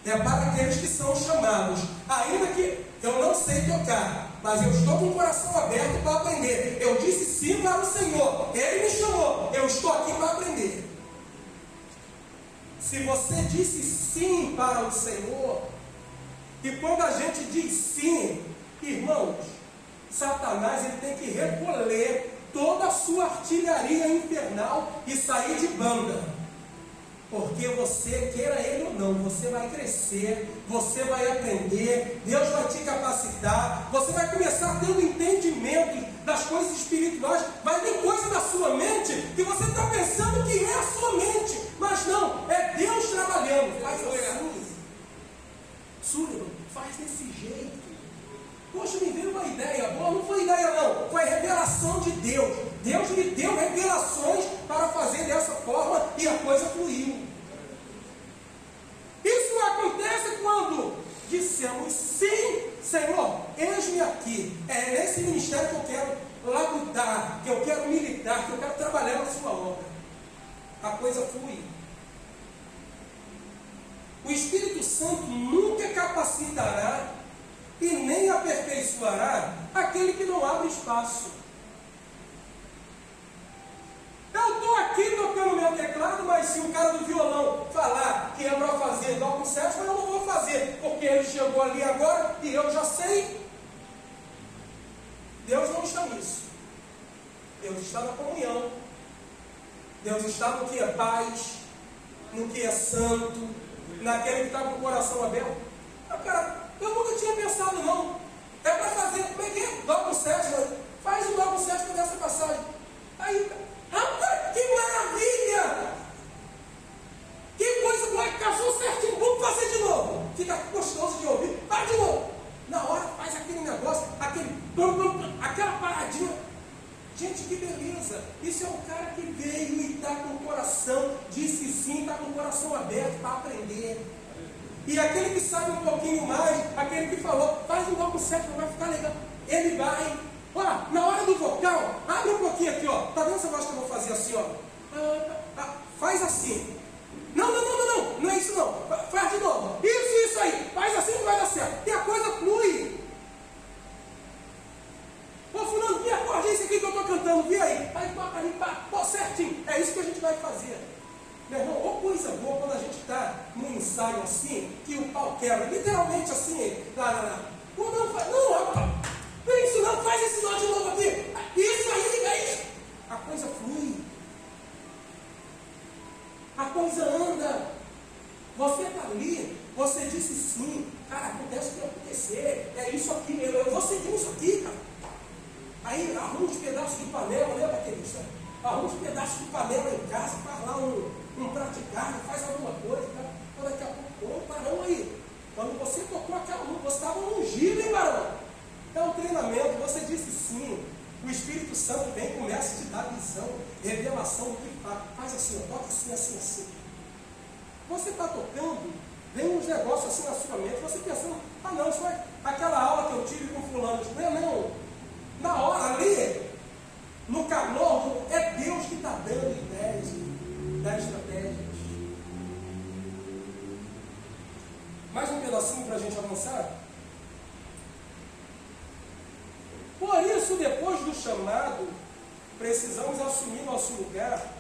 é para aqueles que são chamados, ainda que eu não sei tocar, mas eu estou com o coração aberto para aprender. Eu disse sim para o Senhor, Ele me chamou, eu estou aqui para aprender. Se você disse sim para o Senhor, e quando a gente diz sim, irmãos, Satanás ele tem que recolher toda a sua artilharia infernal e sair de banda. Porque você, queira ele ou não, você vai crescer, você vai aprender, Deus vai te capacitar, você vai começar tendo entendimento das coisas espirituais, vai ter coisa da sua mente que você está pensando que é a sua mente, mas não, é Deus trabalhando. Faz assim, Súlio, faz desse jeito. Poxa, me veio uma ideia boa, não foi ideia não, foi revelação de Deus. Deus me deu revelações para fazer dessa forma e a coisa fluiu. Isso acontece quando dissemos sim, Senhor, eis-me aqui. É nesse ministério que eu quero labutar, que eu quero militar, que eu quero trabalhar na sua obra. A coisa flui. O Espírito Santo nunca capacitará e nem aperfeiçoará aquele que não abre espaço. Eu estou aqui tocando meu teclado, mas se o cara do violão falar que é para fazer dó com sexto, eu não vou fazer, porque ele chegou ali agora e eu já sei. Deus não está nisso. Deus está na comunhão. Deus está no que é paz, no que é santo, naquele que está com o coração aberto. Cara, eu nunca tinha pensado não. É para fazer, como é que é? Dó com sexto, faz o dó com sexto dessa passagem. Aí, rapaz, que maravilha! Que coisa boa, casou certinho, vamos fazer de novo. Fica gostoso de ouvir, vai de novo. Na hora faz aquele negócio, aquela paradinha. Gente, que beleza! Isso é um cara que veio e está com o coração, disse sim, está com o coração aberto para aprender. E aquele que sabe um pouquinho mais, aquele que falou, faz um dó com sexto, vai ficar legal. Ele vai, Olha, na hora do vocal, abre um pouquinho aqui, ó. Tá vendo essa voz que eu vou fazer assim, ó? Faz assim. Não é isso não. Faz de novo. Isso aí. Faz assim que vai dar certo. E a coisa flui. Ô fulano, que acorde é esse aqui que eu estou cantando? Vi aí. Aí toca ali, pô, certinho. É isso que a gente vai fazer. Meu irmão, ou coisa boa quando a gente está num ensaio assim, que o pau quebra. Literalmente assim. Pô, não faz. Não, rapaz. Não é isso não. Faz esse nó de novo aqui. Isso aí. A coisa flui. A coisa anda. Você está ali, você disse sim, cara, acontece o que acontecer, é isso aqui, eu vou seguir isso aqui, cara. Aí arruma uns pedaços de panela, né, baterista? Arruma uns pedaços de panela em casa, faz lá um prato de carne, faz alguma coisa, tá? Então daqui a pouco, Barão aí. Quando você tocou aquela música, você estava ungido, hein, Barão? É um treinamento, você disse sim. O Espírito Santo vem e começa a te dar visão, revelação do que faz. Faz assim, ó, toca assim, assim, assim. Você está tocando, vem uns negócios assim na sua mente, você pensando, não, isso é aquela aula que eu tive com fulano. Não. Na hora ali, no calor, é Deus que está dando ideias, estratégias. Mais um pedacinho para a gente avançar. Por isso, depois do chamado, precisamos assumir nosso lugar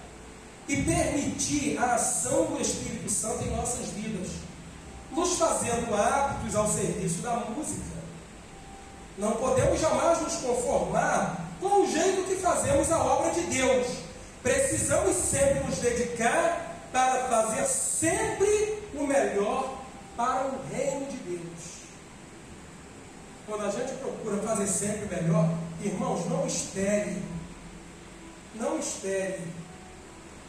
e permitir a ação do Espírito Santo em nossas vidas, nos fazendo aptos ao serviço da música. Não podemos jamais nos conformar com o jeito que fazemos a obra de Deus. Precisamos sempre nos dedicar para fazer sempre o melhor para o reino de Deus. Quando a gente procura fazer sempre o melhor, irmãos, não espere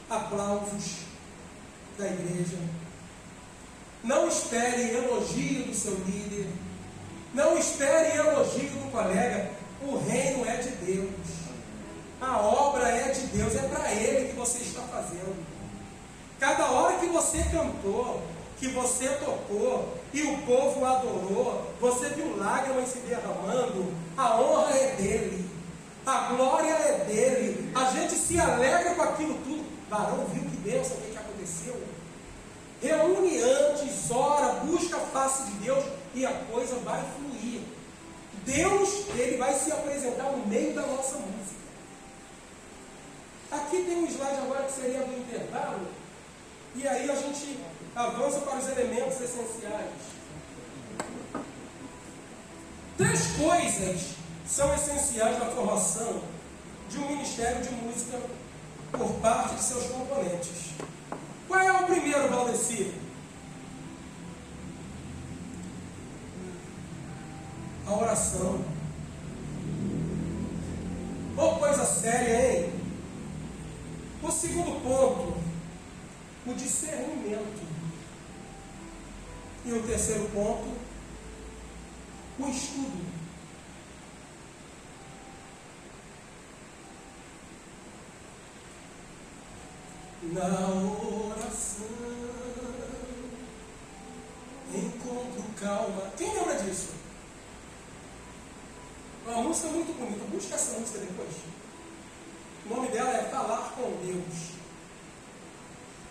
aplausos da igreja, não espere elogio do seu líder, não espere elogio do colega. O reino é de Deus, a obra é de Deus, é para Ele que você está fazendo. Cada hora que você cantou, que você tocou e o povo adorou, você viu lágrimas se derramando, a honra é dele, a glória é dele, a gente se alegra com aquilo tudo. Barão viu que bênção, o que aconteceu? Reúne antes, ora, busca a face de Deus e a coisa vai fluir. Deus, ele vai se apresentar no meio da nossa música. Aqui tem um slide agora que seria do intervalo, e aí a gente avança para os elementos essenciais. 3 coisas são essenciais na formação de um ministério de música por parte de seus componentes. Qual é o primeiro, Valdeci? A oração. Ô, coisa séria, hein? O segundo ponto, o discernimento. E o terceiro ponto, o estudo. Na oração encontro calma. Quem lembra disso? Uma música muito bonita. Busca essa música depois. O nome dela é Falar com Deus.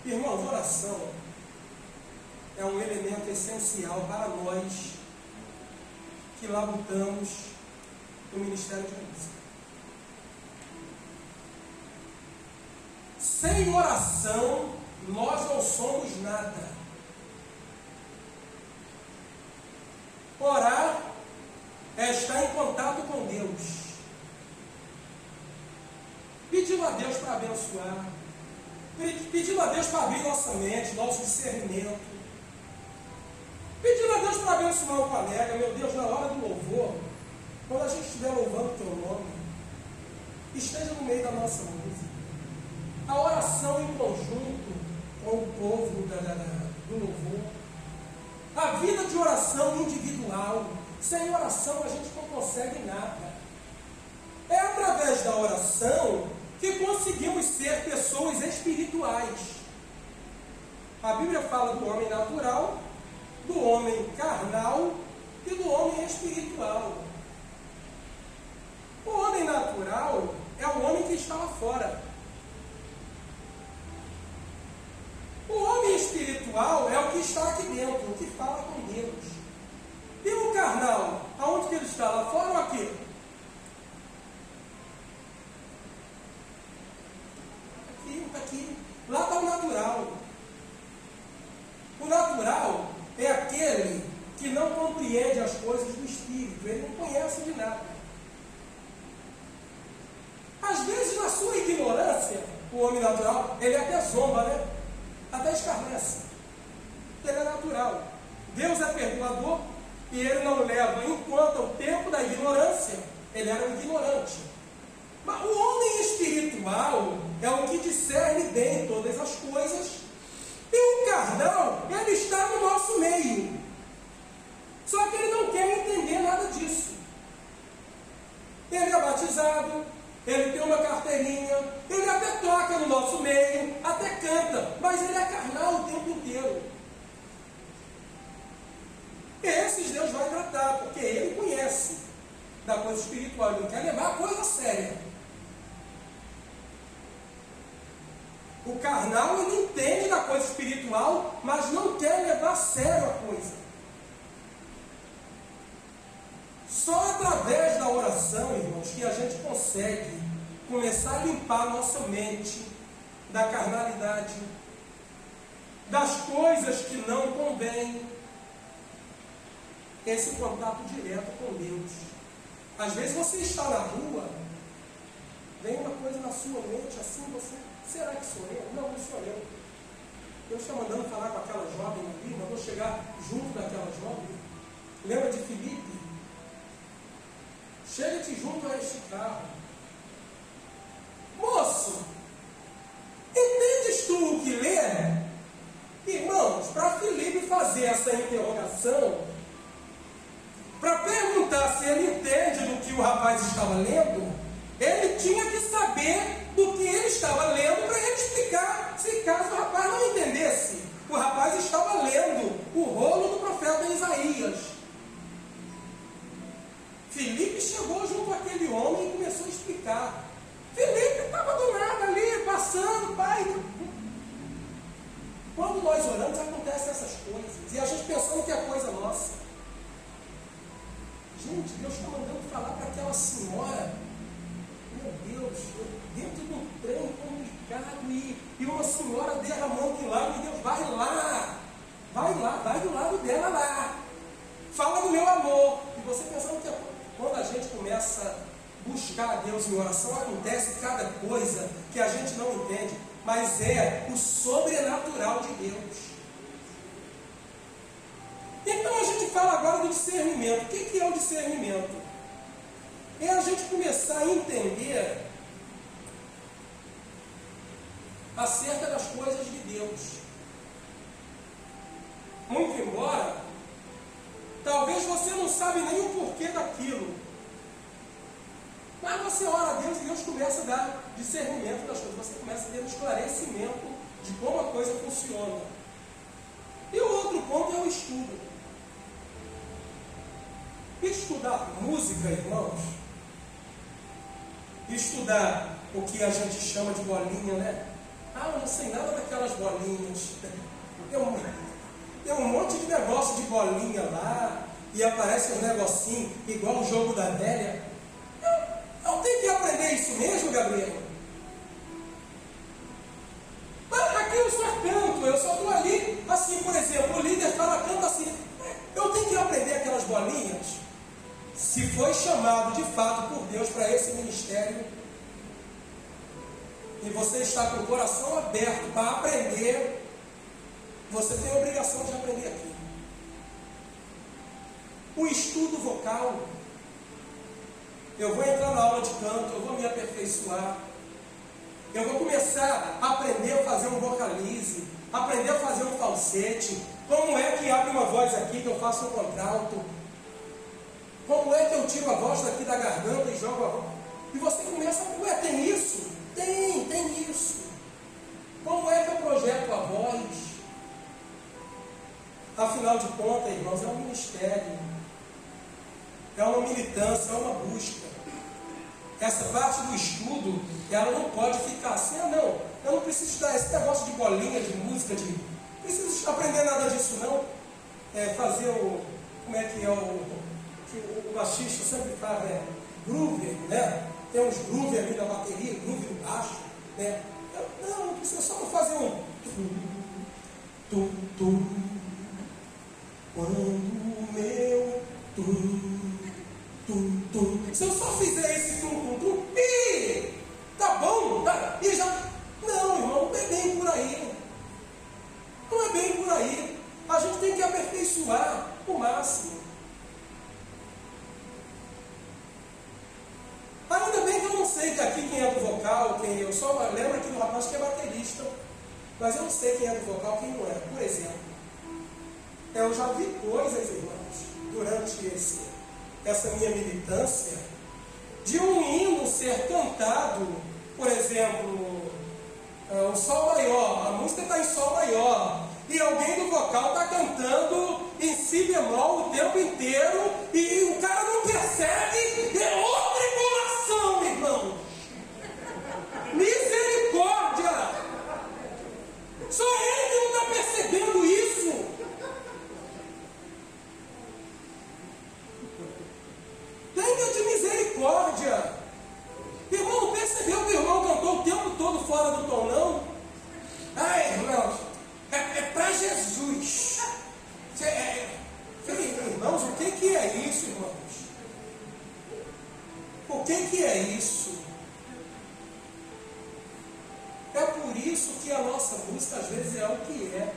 Irmãos, oração é um elemento essencial para nós que labutamos no Ministério de Música. Sem oração, nós não somos nada. Orar é estar em contato com Deus, pedindo a Deus para abençoar, pedindo a Deus para abrir nossa mente, nosso discernimento, pedindo a Deus para abençoar o colega. Meu Deus, na hora do louvor, quando a gente estiver louvando o teu nome, esteja no meio da nossa música. A oração em conjunto com o povo do louvor. A vida de oração individual. Sem oração a gente não consegue nada. É através da oração que conseguimos ser pessoas espirituais. A Bíblia fala do homem natural, do homem carnal e do homem espiritual. O homem natural é o homem que está lá fora. O homem espiritual é o que está aqui dentro, o que fala com Deus. E o carnal, aonde que ele está? Lá fora ou aqui? Aqui, está aqui. Lá está o natural. O natural é aquele que não compreende as coisas do Espírito, ele não conhece de nada. Às vezes, na sua ignorância, o homem natural, ele até zomba, né? Até escarnece. Ele é natural. Deus é perdoador e ele não leva em conta o tempo da ignorância. Ele era um ignorante. Mas o homem espiritual é o que discerne bem todas as coisas. E o carnal, ele está no nosso meio. Só que ele não quer entender nada disso. Ele é batizado, ele tem uma carteirinha, ele até toca no nosso meio, até canta, mas ele é carnal o tempo inteiro. E esses Deus vai tratar, porque ele conhece da coisa espiritual, ele não quer levar a coisa séria. O carnal, ele entende da coisa espiritual, mas não quer levar a sério a coisa. Só através da oração, irmãos, que a gente consegue começar a limpar nossa mente da carnalidade, das coisas que não convêm. Esse contato direto com Deus. Às vezes você está na rua, vem uma coisa na sua mente assim, você, será que sou eu? Não, não sou eu. Deus está mandando falar com aquela jovem ali, mandou chegar junto daquela jovem. Lembra de Filipe? Chega-te junto a este carro. Moço, entendes tu o que lê? Irmãos, para Filipe fazer essa interrogação, para perguntar se ele entende do que o rapaz estava lendo, ele tinha que saber do que ele estava lendo para ele explicar, se caso o rapaz não entendesse. O rapaz estava lendo o rolo do profeta Isaías. Filipe chegou junto àquele homem e começou a explicar. Filipe estava do nada ali, passando, pai. Quando nós oramos, acontecem essas coisas. E a gente pensando que é coisa nossa. Gente, Deus está mandando falar para aquela senhora. Meu Deus, dentro de um trem complicado e uma senhora derramando de lágrimas. Deus, vai do lado dela lá. Fala do meu amor. E você pensando que quando a gente começa a buscar a Deus em oração, acontece cada coisa que a gente não entende, mas é o sobrenatural de Deus. Então a gente fala agora do discernimento. O que é o discernimento? É a gente começar a entender acerca das coisas de Deus. Muito embora, talvez você não sabe nem o porquê daquilo. Mas você ora a Deus e Deus começa a dar discernimento das coisas. Você começa a ter um esclarecimento de como a coisa funciona. E o outro ponto é o estudo. Estudar música, irmãos. Estudar o que a gente chama de bolinha, né? Ah, eu não sei nada daquelas bolinhas. Tem um monte de negócio de bolinha lá, e aparece um negocinho, igual o jogo da velha. Eu tenho que aprender isso mesmo, Gabriel? Mas aqui eu só canto, eu só estou ali, assim, por exemplo, o líder fala, canta assim. Eu tenho que aprender aquelas bolinhas? Se foi chamado de fato por Deus para esse ministério, e você está com o coração aberto para aprender, você tem a obrigação de aprender aqui. O estudo vocal. Eu vou entrar na aula de canto, eu vou me aperfeiçoar. Eu vou começar a aprender a fazer um vocalize, aprender a fazer um falsete. Como é que abre uma voz aqui que eu faço um contralto? Como é que eu tiro a voz daqui da garganta e jogo a voz? E você começa, ué, tem isso? Tem isso. Como é que eu projeto a voz? Afinal de contas, irmãos, é um ministério. É uma militância, é uma busca. essa parte do estudo, ela não pode ficar assim, não, eu não preciso estudar esse negócio de bolinha, de música, não preciso aprender nada disso não. Fazer como é que é que o baixista sempre faz, groove, né? Tem uns groove ali na bateria, groove no baixo, né? Não precisa, só para fazer um tum, tum, quando o meu se eu só fizer esse tum, tá bom, tá? E já. Não, irmão, não é bem por aí. Não é bem por aí. A gente tem que aperfeiçoar o máximo. Ainda bem que eu não sei aqui quem é do vocal, eu só lembro aqui do rapaz que é baterista, mas eu não sei quem é do vocal, quem não é. Por exemplo, eu já vi coisas, irmãos, durante essa minha militância, de um hino ser cantado, por exemplo, o Sol maior, a música está em Sol maior, e alguém do vocal está cantando em Si bemol o tempo inteiro, e o cara não percebe, é outra tribulação, irmão. Misericórdia! Só ele que não está percebendo isso. Tenha de misericórdia. Irmão, percebeu que o irmão cantou o tempo todo fora do tom, não? Ai, irmãos, é para Jesus. Irmãos, o que é isso, irmãos? O que é isso? É por isso que a nossa música às vezes é o que é.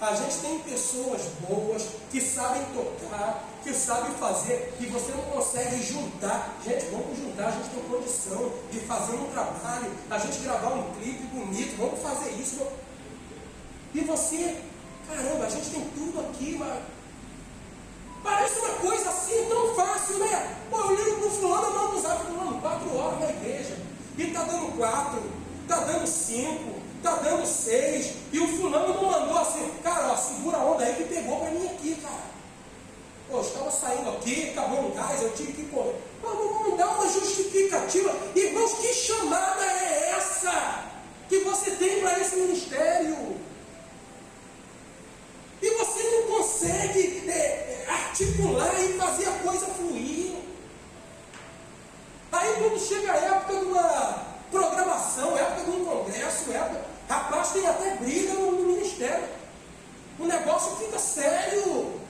A gente tem pessoas boas que sabem tocar, que sabem fazer, e você não consegue juntar. Gente, vamos juntar, a gente tem condição de fazer um trabalho, a gente gravar um clipe bonito, vamos fazer isso. E você, caramba, a gente tem tudo aqui, mas parece uma coisa assim tão fácil, né? Pô, eu ligo pro fulano, eu mando um zap pro fulano, 4 horas na igreja, e tá dando 4, tá dando 5, tá dando 6, e o fulano não mandou assim, cara, ó, segura a onda aí que pegou pra mim aqui, cara. Pô, eu estava saindo aqui, acabou no gás, eu tive que correr. Vamos dar uma justificativa. Irmãos, que chamada é essa que você tem para esse ministério? E você não consegue articular e fazer a coisa fluir. Aí quando chega a época de uma programação, época de um congresso, rapaz, tem até briga no ministério. O negócio fica sério.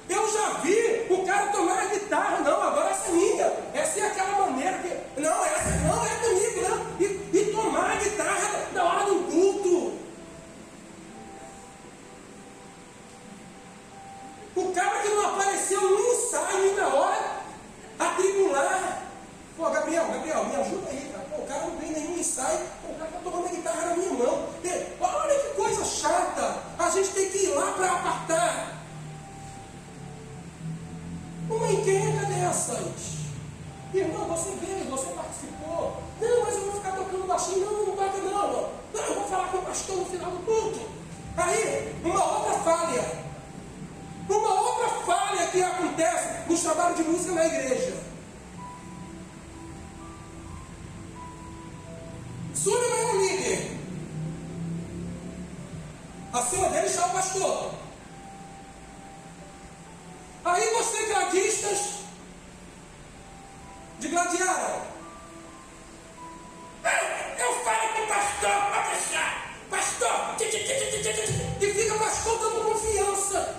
Eu já vi o cara tomar a guitarra, não, agora essa é minha, essa é aquela maneira que. Não, essa não é comigo, não. E tomar a guitarra na hora do culto. O cara que não apareceu no ensaio e na hora atribular. Pô, Gabriel, me ajuda aí, cara. Pô, o cara não tem nenhum ensaio, o cara está tomando a guitarra na minha mão. Olha que coisa chata. A gente tem que ir lá para apartar. Uma encrenca dessas. Irmão, você veio, você participou. Não, mas eu vou ficar tocando baixinho. Não toca não. Não, eu vou falar com o pastor no final do culto. Aí, uma outra falha. Uma outra falha que acontece nos trabalhos de música na igreja. Súlio é um líder. Acima dele está o pastor. Aí os tecladistas digladiaram. Eu falo com o pastor, pode deixar. Pastor, e fica pastor dando confiança.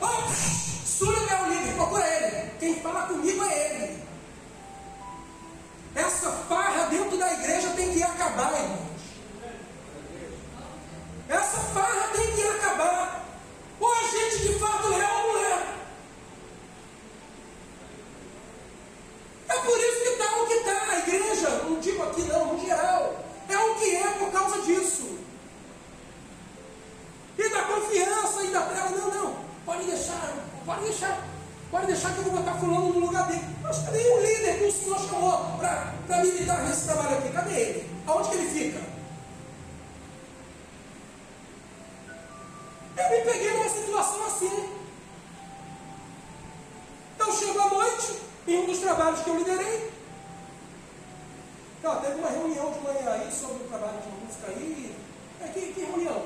Súlio é o líder, procura ele. Quem fala comigo é ele. Essa farra dentro da igreja tem que acabar, irmãos. Essa farra tem que acabar. Ou a gente de fato é ou não é. É por isso que está o que está. A igreja, não digo aqui não, no geral, é o que é por causa disso. E da confiança e da treva. Não, pode deixar que eu vou botar fulano no lugar dele. Mas cadê o líder que o Senhor chamou para militar nesse trabalho aqui? Cadê ele? Aonde que ele fica? Eu me peguei numa situação assim. Eu chego à noite, em um dos trabalhos que eu liderei, aí sobre o trabalho de música aí. Que reunião?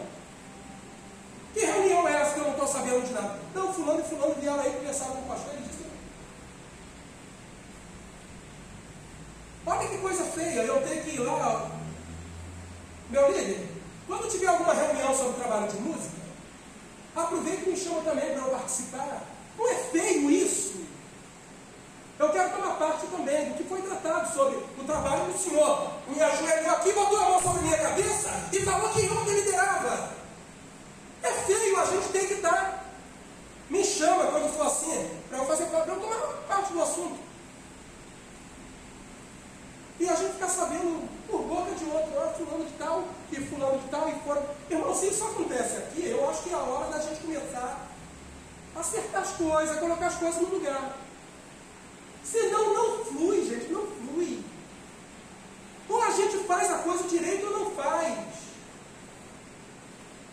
Que reunião é essa que eu não estou sabendo de nada? Não, fulano e fulano vieram aí conversar com o pastor, ele disse: olha que coisa feia, eu tenho que ir lá. Meu líder, quando tiver alguma reunião sobre o trabalho de música, aproveita e me chama também para eu participar. Não é feio isso? Eu quero tomar parte também do que foi tratado sobre o trabalho do Senhor. Me ajoelhou aqui, botou a mão sobre a minha cabeça e falou que eu que liderava. É feio, a gente tem que estar. Me chama quando for assim, para eu fazer para eu tomar parte do assunto. E a gente ficar sabendo por boca de outro, fulano de tal e fulano de tal, e foram. Irmão, se isso acontece aqui, eu acho que é a hora da gente começar a acertar as coisas, a colocar as coisas no lugar. Senão não flui, gente, não flui. Ou a gente faz a coisa direito ou não faz.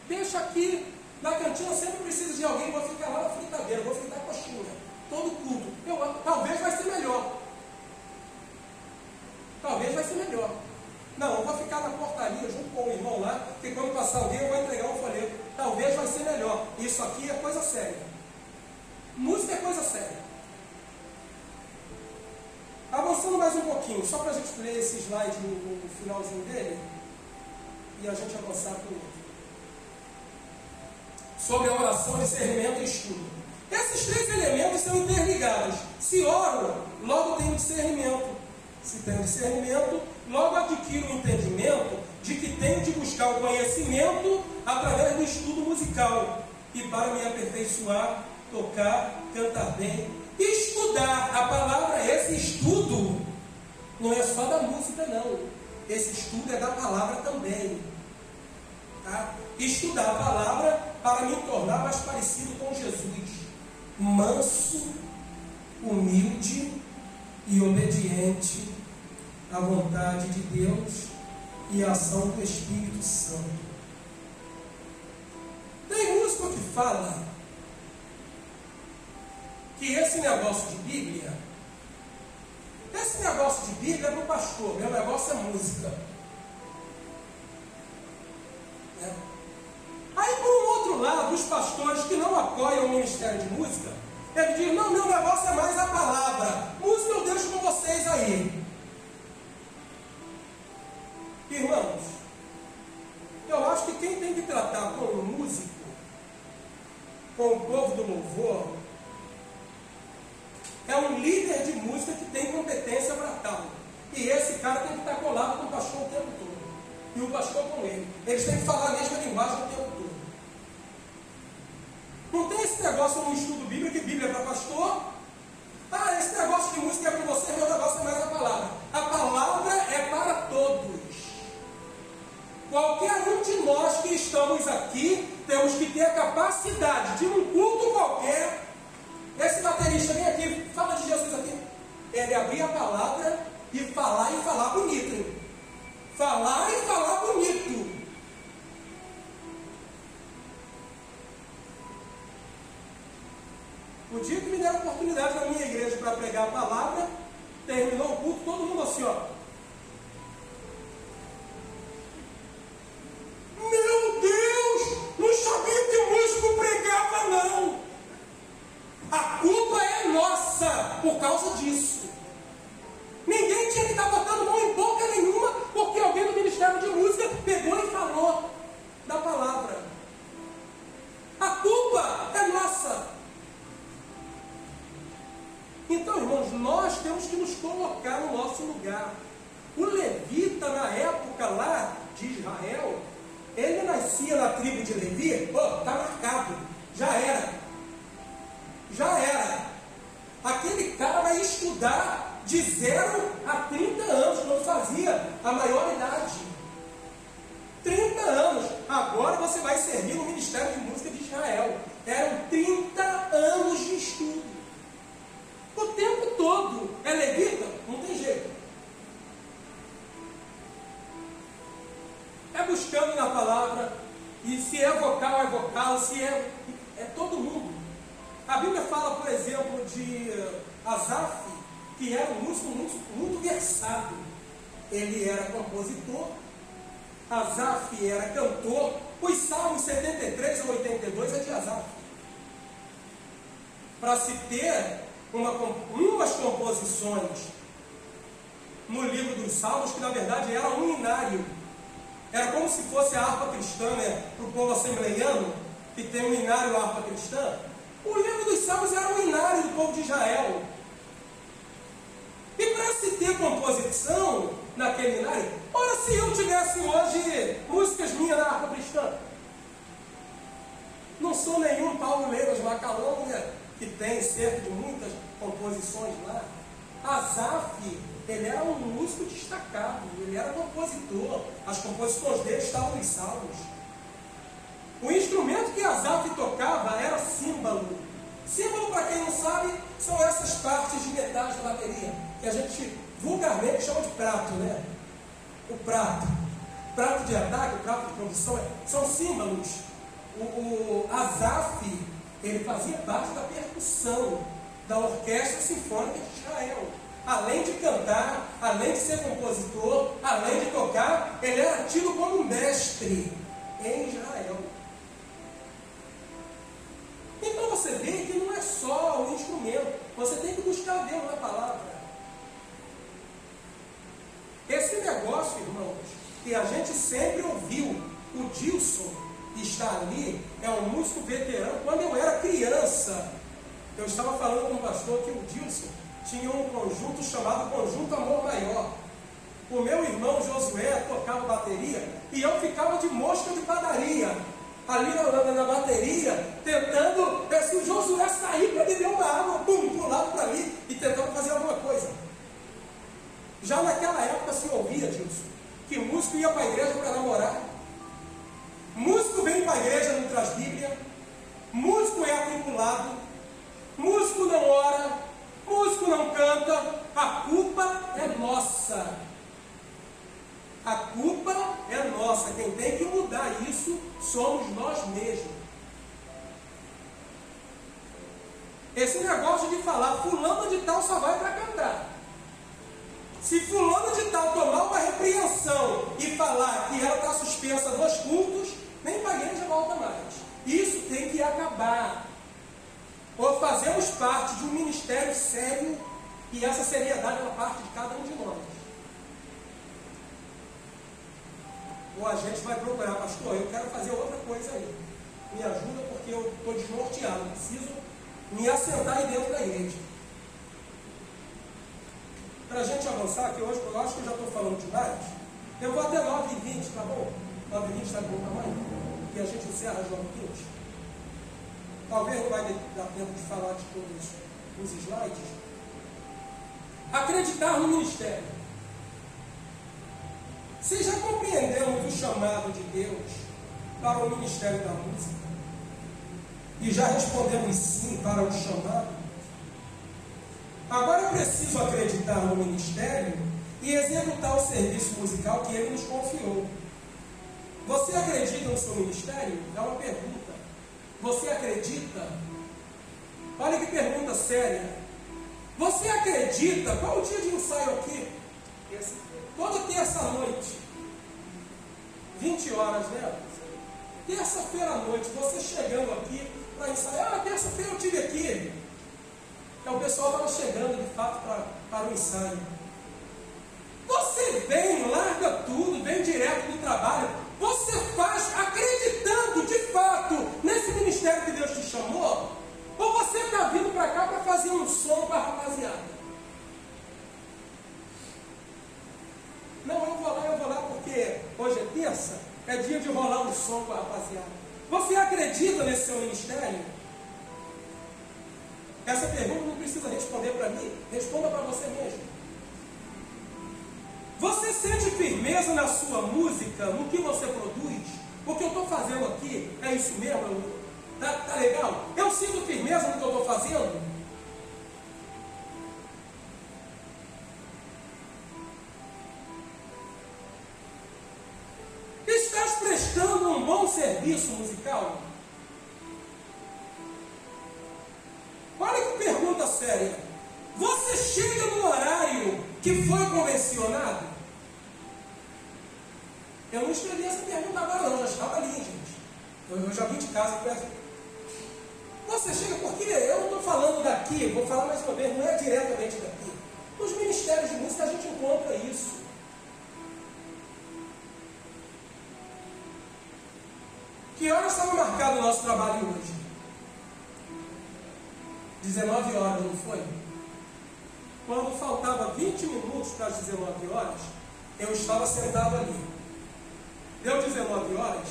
Deixa aqui na cantina, sempre precisa de alguém, vou ficar lá na fritadeira, vou fritar coxinha, todo culto. Talvez vai ser melhor. Talvez vai ser melhor. Não, eu vou ficar na portaria junto com o irmão lá, que quando passar alguém eu vou entregar um folheto. Talvez vai ser melhor. Isso aqui é coisa séria. Música é coisa séria. Avançando mais um pouquinho, só para a gente ler esse slide no finalzinho dele, e a gente avançar para o outro. Sobre a oração, discernimento e estudo. Esses três elementos são interligados. Se oro, logo tenho discernimento. Se tenho discernimento, logo adquiro o entendimento de que tenho de buscar o conhecimento através do estudo musical. E para me aperfeiçoar, tocar, cantar bem, estudar a palavra. Esse estudo não é só da música, não. Esse estudo é da palavra também. Tá? Estudar a palavra para me tornar mais parecido com Jesus. Manso, humilde e obediente à vontade de Deus e à ação do Espírito Santo. Tem músico que fala que esse negócio de Bíblia é para o pastor, meu negócio é música. Aí, por um outro lado, os pastores que não apoiam o ministério de música, ele diz: não, meu negócio é mais a palavra. Música eu deixo com vocês aí. Irmãos, eu acho que quem tem que tratar com o músico, com o povo do louvor, é um líder de música que tem competência para tal. E esse cara tem que estar colado com o pastor o tempo todo. E o pastor com ele. Eles têm que falar a mesma linguagem o tempo todo. Não tem esse negócio no estudo bíblico, que Bíblia é para pastor. Ah, esse negócio de música é para você, meu negócio é mais a palavra. A palavra é para todos. Qualquer um de nós que estamos aqui, temos que ter a capacidade de um culto qualquer. Esse baterista vem aqui, fala de Jesus aqui. Ele abrir a palavra e falar bonito. Hein? Falar e falar bonito. O dia que me deram a oportunidade na minha igreja para pregar a palavra, terminou o culto, todo mundo assim, ó. Meu Deus, não sabia que músico pregava, não. A culpa é nossa por causa disso. Ninguém tinha que estar botando mão em boca nenhuma, porque alguém do Ministério de Música pegou e falou da palavra. A culpa é nossa. Então, irmãos, nós temos que nos colocar no nosso lugar. O levita, na época lá de Israel, ele nascia na tribo de Levi, está marcado, já era. Aquele cara vai estudar de 0 a 30 anos, quando fazia a maioridade. 30 anos. Agora você vai servir no Ministério de Música de Israel. Eram 30 anos de estudo. O tempo todo. É levita? Não tem jeito. É buscando na palavra. E se é vocal, se é todo mundo. A Bíblia fala, por exemplo, de Asaf, que era um músico muito versado. Ele era compositor Asaf era cantor, os Salmos 73 a 82 é de Asaf. Para se ter umas composições no livro dos Salmos, que na verdade era um inário. Era como se fosse a harpa cristã, né? Para o povo assembleiano, que tem um inário, a harpa cristã. O livro dos Salmos era um inário do povo de Israel. E para se ter composição naquele inário, ora, se eu tivesse hoje músicas minhas na harpa cristã, não sou nenhum Paulo Leiras Macalão, né? Que tem cerca de muitas composições lá. Asaf, ele era um músico destacado, ele era compositor, as composições dele estavam nos Salmos. O instrumento que Asaf tocava era símbolo. Símbolo, para quem não sabe, são essas partes de metais da bateria, que a gente vulgarmente chama de prato, né? O prato. Prato de ataque, prato de produção, são símbolos. O Asaf, ele fazia parte da percussão da Orquestra Sinfônica de Israel. Além de cantar, além de ser compositor, além de tocar, ele era tido como mestre em Israel. Então você vê que não é só o instrumento, você tem que buscar Deus na palavra. Esse negócio, irmãos, que a gente sempre ouviu, o Dilson está ali, é um músico veterano. Quando eu era criança, eu estava falando com um pastor que o Dilson tinha um conjunto chamado Conjunto Amor Maior. O meu irmão Josué tocava bateria e eu ficava de mosca de padaria, ali na bateria, tentando, se o Josué sair para beber uma água, pum, para um lado para ali, e tentando fazer alguma coisa. Já naquela época se ouvia, Dilson, que músico ia para a igreja para namorar. Músico vem para a igreja, não traz Bíblia. Músico é atribulado. Músico não ora. Músico não canta. A culpa é nossa. A culpa é nossa. Quem tem que mudar isso somos nós mesmos. Esse negócio de falar fulano de tal só vai para cantar. Se fulano de tal tomar uma repreensão e falar que ela está suspensa dos cultos, nem para a igreja volta mais. Isso tem que acabar. Ou fazemos parte de um ministério sério, e essa seriedade é parte de cada um de nós. Ou a gente vai procurar, pastor, eu quero fazer outra coisa aí. Me ajuda porque eu estou desnorteado, preciso me assentar aí dentro da igreja. Para a gente avançar, que hoje eu acho que eu já estou falando demais, eu vou até 9h20, tá bom? 9h20 está de bom tamanho? E a gente encerra às 9h20. Talvez não vai dar tempo de falar de todos os slides. Acreditar no ministério. Se já compreendemos o chamado de Deus para o ministério da música, e já respondemos sim para o chamado, agora eu preciso acreditar no ministério e executar o serviço musical que ele nos confiou. Você acredita no seu ministério? É uma pergunta. Você acredita? Olha que pergunta séria. Você acredita? Qual o dia de ensaio aqui? Toda terça-noite. 20 horas, né? Terça-feira à noite, você chegando aqui para ensaiar. Ah, terça-feira eu estive aqui. Então o pessoal estava chegando de fato para o ensaio. Você vem, larga tudo, vem direto do trabalho. Você faz acreditando de fato nesse ministério que Deus te chamou? Ou você está vindo para cá para fazer um som para a rapaziada? Não, eu vou lá porque hoje é terça, é dia de rolar um som com a rapaziada. Você acredita nesse seu ministério? Essa pergunta não precisa responder para mim, responda para você mesmo. Você sente firmeza na sua música, no que você produz? O que eu estou fazendo aqui é isso mesmo? Tá legal? Eu sinto firmeza no que eu estou fazendo? Estás prestando um bom serviço musical? Olha que pergunta séria. Você chega no horário que foi convencionado? Eu não escrevi essa pergunta agora não, já estava ali, gente. Eu já vim de casa perto. Você chega, porque eu não estou falando daqui, vou falar mais uma vez, não é diretamente daqui. Nos ministérios de música a gente encontra isso. Que horas estava marcado o nosso trabalho hoje? 19 horas, não foi? Quando faltava 20 minutos para as 19 horas, eu estava sentado ali. Deu 19 horas,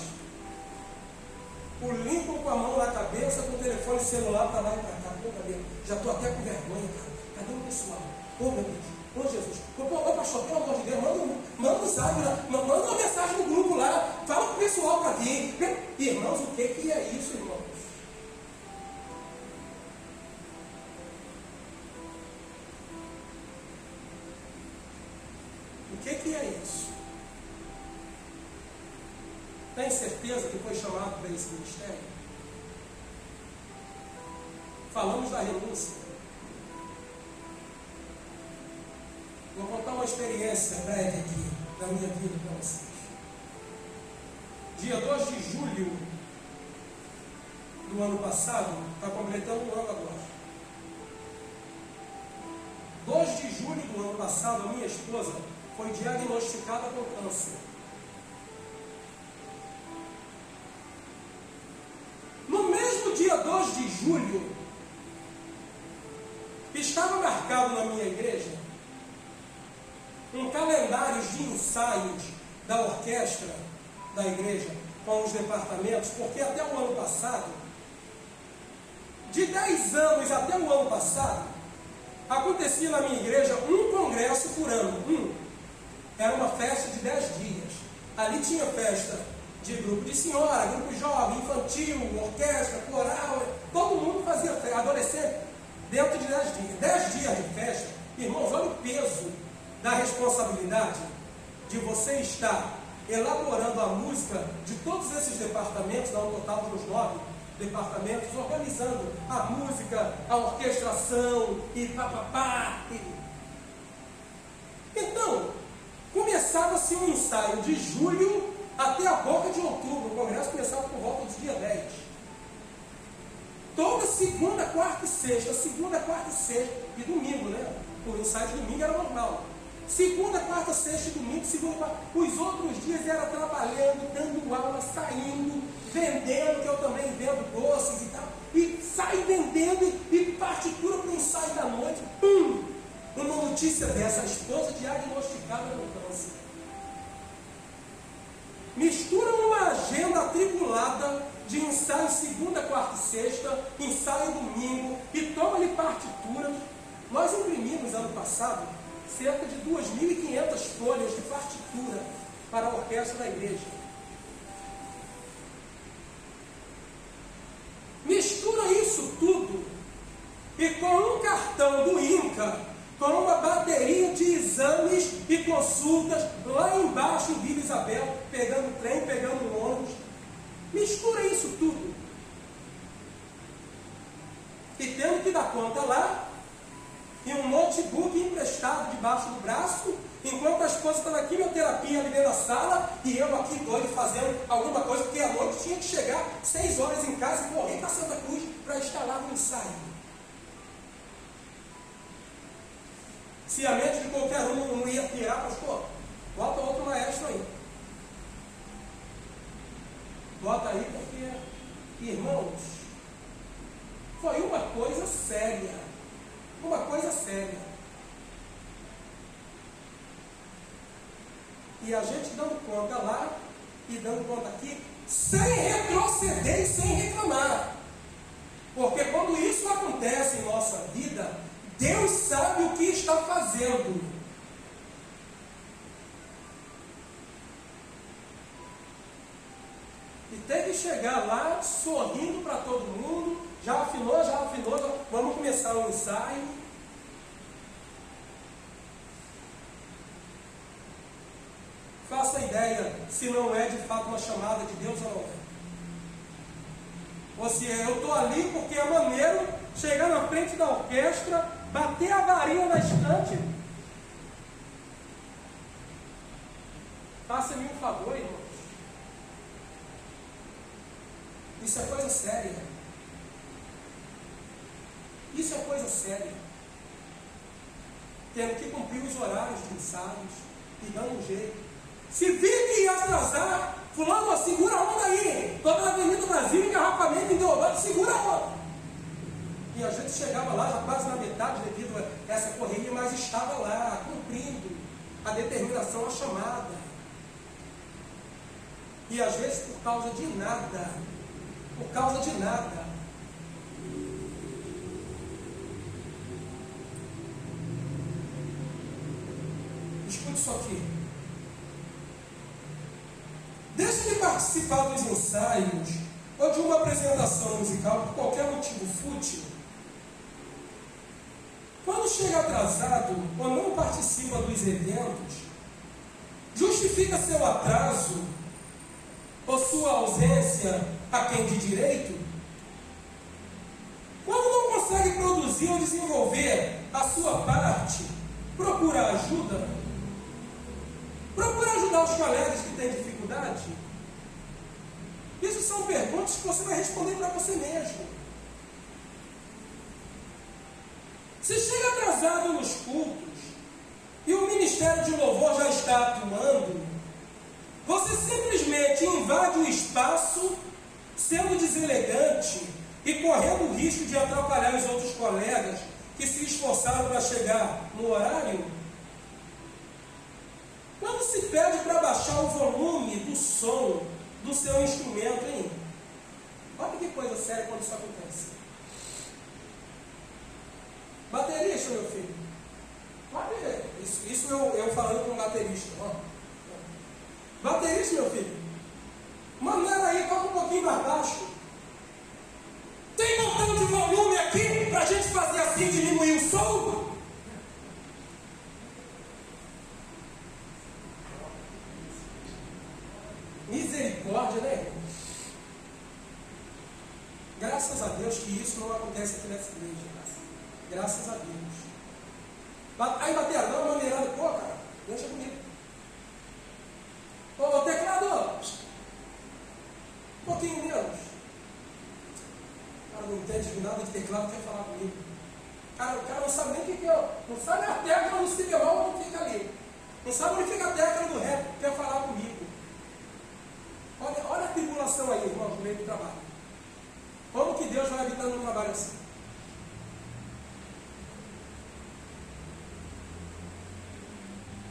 o Lincoln com a mão na cabeça, com o telefone celular para lá e para cá. Pô, cadê? Já estou até com vergonha, cara. Cadê o pessoal? Ô, meu Deus. Ô, Jesus. Ô, pastor, pelo amor de Deus, manda um zap, manda uma mensagem no grupo lá. Fala para o pessoal para vir. Irmãos, o que é isso, irmãos? O que é isso? Tem certeza que foi chamado para esse ministério? Falamos da renúncia. Vou contar uma experiência breve aqui da minha vida para vocês. Dia 2 de julho do ano passado, está completando um ano agora. 2 de julho do ano passado, a minha esposa foi diagnosticada com câncer. No mesmo dia 2 de julho, estava marcado na minha igreja um calendário de ensaios da orquestra da igreja com os departamentos, porque até o ano passado, de 10 anos até o ano passado, acontecia na minha igreja um congresso por ano. Era uma festa de 10 dias. Ali tinha festa de grupo de senhora, grupo jovem, infantil, orquestra, coral, todo mundo fazia festa, adolescente, dentro de 10 dias. 10 dias de festa, irmãos, olha o peso da responsabilidade de você estar elaborando a música de todos esses departamentos, dá um total dos 9 departamentos, organizando a música, a orquestração e papapá. Então, começava-se um ensaio de julho até a boca de outubro. O congresso começava por volta do dia 10. Toda segunda, quarta e sexta, e domingo, né? Por ensaio de domingo era normal. Segunda, quarta, sexta e domingo, segunda, quarta. Os outros dias era trabalhando, dando aula, saindo, vendendo, que eu também vendo doces e tal. E sai vendendo e partitura para o ensaio da noite. Uma notícia dessa, a esposa diagnosticada com câncer. Mistura uma agenda atribulada de ensaio segunda, quarta e sexta, ensaio domingo, e toma-lhe partitura. Nós imprimimos ano passado cerca de 2.500 folhas de partitura para a orquestra da igreja. Mistura isso tudo e com um cartão do INCA, com uma bateria de exames e consultas lá embaixo em Vila Isabel, pegando trem, pegando ônibus. Mistura isso tudo. E tendo que dar conta lá, e um notebook emprestado debaixo do braço, enquanto a esposa está na quimioterapia ali dentro da sala, e eu aqui doido fazendo alguma coisa, porque à noite tinha que chegar 6 horas em casa e correr para Santa Cruz para estar lá no ensaio. Se a mente de qualquer um não ia pirar, pastor, bota outro maestro aí. Bota aí porque, irmãos, foi uma coisa séria. Uma coisa séria. E a gente dando conta lá e dando conta aqui, sem retroceder e sem reclamar. Porque quando isso acontece em nossa vida, Deus sabe o que está fazendo. E tem que chegar lá sorrindo para todo mundo. Já afinou, vamos começar o ensaio. Faça ideia se não é de fato uma chamada de Deus ou não é. Ou se eu estou ali porque é maneiro chegar na frente da orquestra, bater a varinha na estante. Faça-me um favor, irmão. Isso é coisa séria. Isso é coisa séria. Tendo que cumprir os horários de ensaios e dando um jeito. Se vir que ia atrasar, fulano, segura a onda aí. Estou na Avenida Brasil, engarrafamento em Deodoro, segura a onda. E a gente chegava lá já quase na metade devido a essa correria, mas estava lá, cumprindo a determinação, a chamada. E às vezes por causa de nada. Por causa de nada. Escute isso aqui. Deixe de participar dos ensaios ou de uma apresentação musical por qualquer motivo fútil. Quando chega atrasado ou não participa dos eventos, justifica seu atraso ou sua ausência a quem de direito? Quando não consegue produzir ou desenvolver a sua parte, procura ajuda? Procura ajudar os colegas que têm dificuldade? Isso são perguntas que você vai responder para você mesmo. Se chega atrasado nos cultos e o ministério de louvor já está atuando, você simplesmente invade o espaço, sendo deselegante e correndo o risco de atrapalhar os outros colegas que se esforçaram para chegar no horário? Quando se pede para baixar o volume do som do seu instrumento, hein? Olha que coisa séria quando isso acontece. Baterista, meu filho. Olha isso eu falando com um baterista. Ó. Baterista, meu filho. Maneira aí, toca um pouquinho mais baixo. Tem botão de volume aqui para a gente fazer assim, diminuir o som? Misericórdia, né? Graças a Deus que isso não acontece aqui nessa igreja. Graças a Deus. Aí bater não, maneirada, pô, cara, deixa comigo. Ô, teclado, um pouquinho menos. Cara, não entende nada de teclado, quer falar comigo. Cara, o cara não sabe nem o que é. Não sabe a tecla do si bemol onde fica ali. Não sabe onde fica a tecla do ré, quer falar comigo. Olha a tribulação aí, irmão, no meio do trabalho. Como que Deus vai habitar num trabalho assim?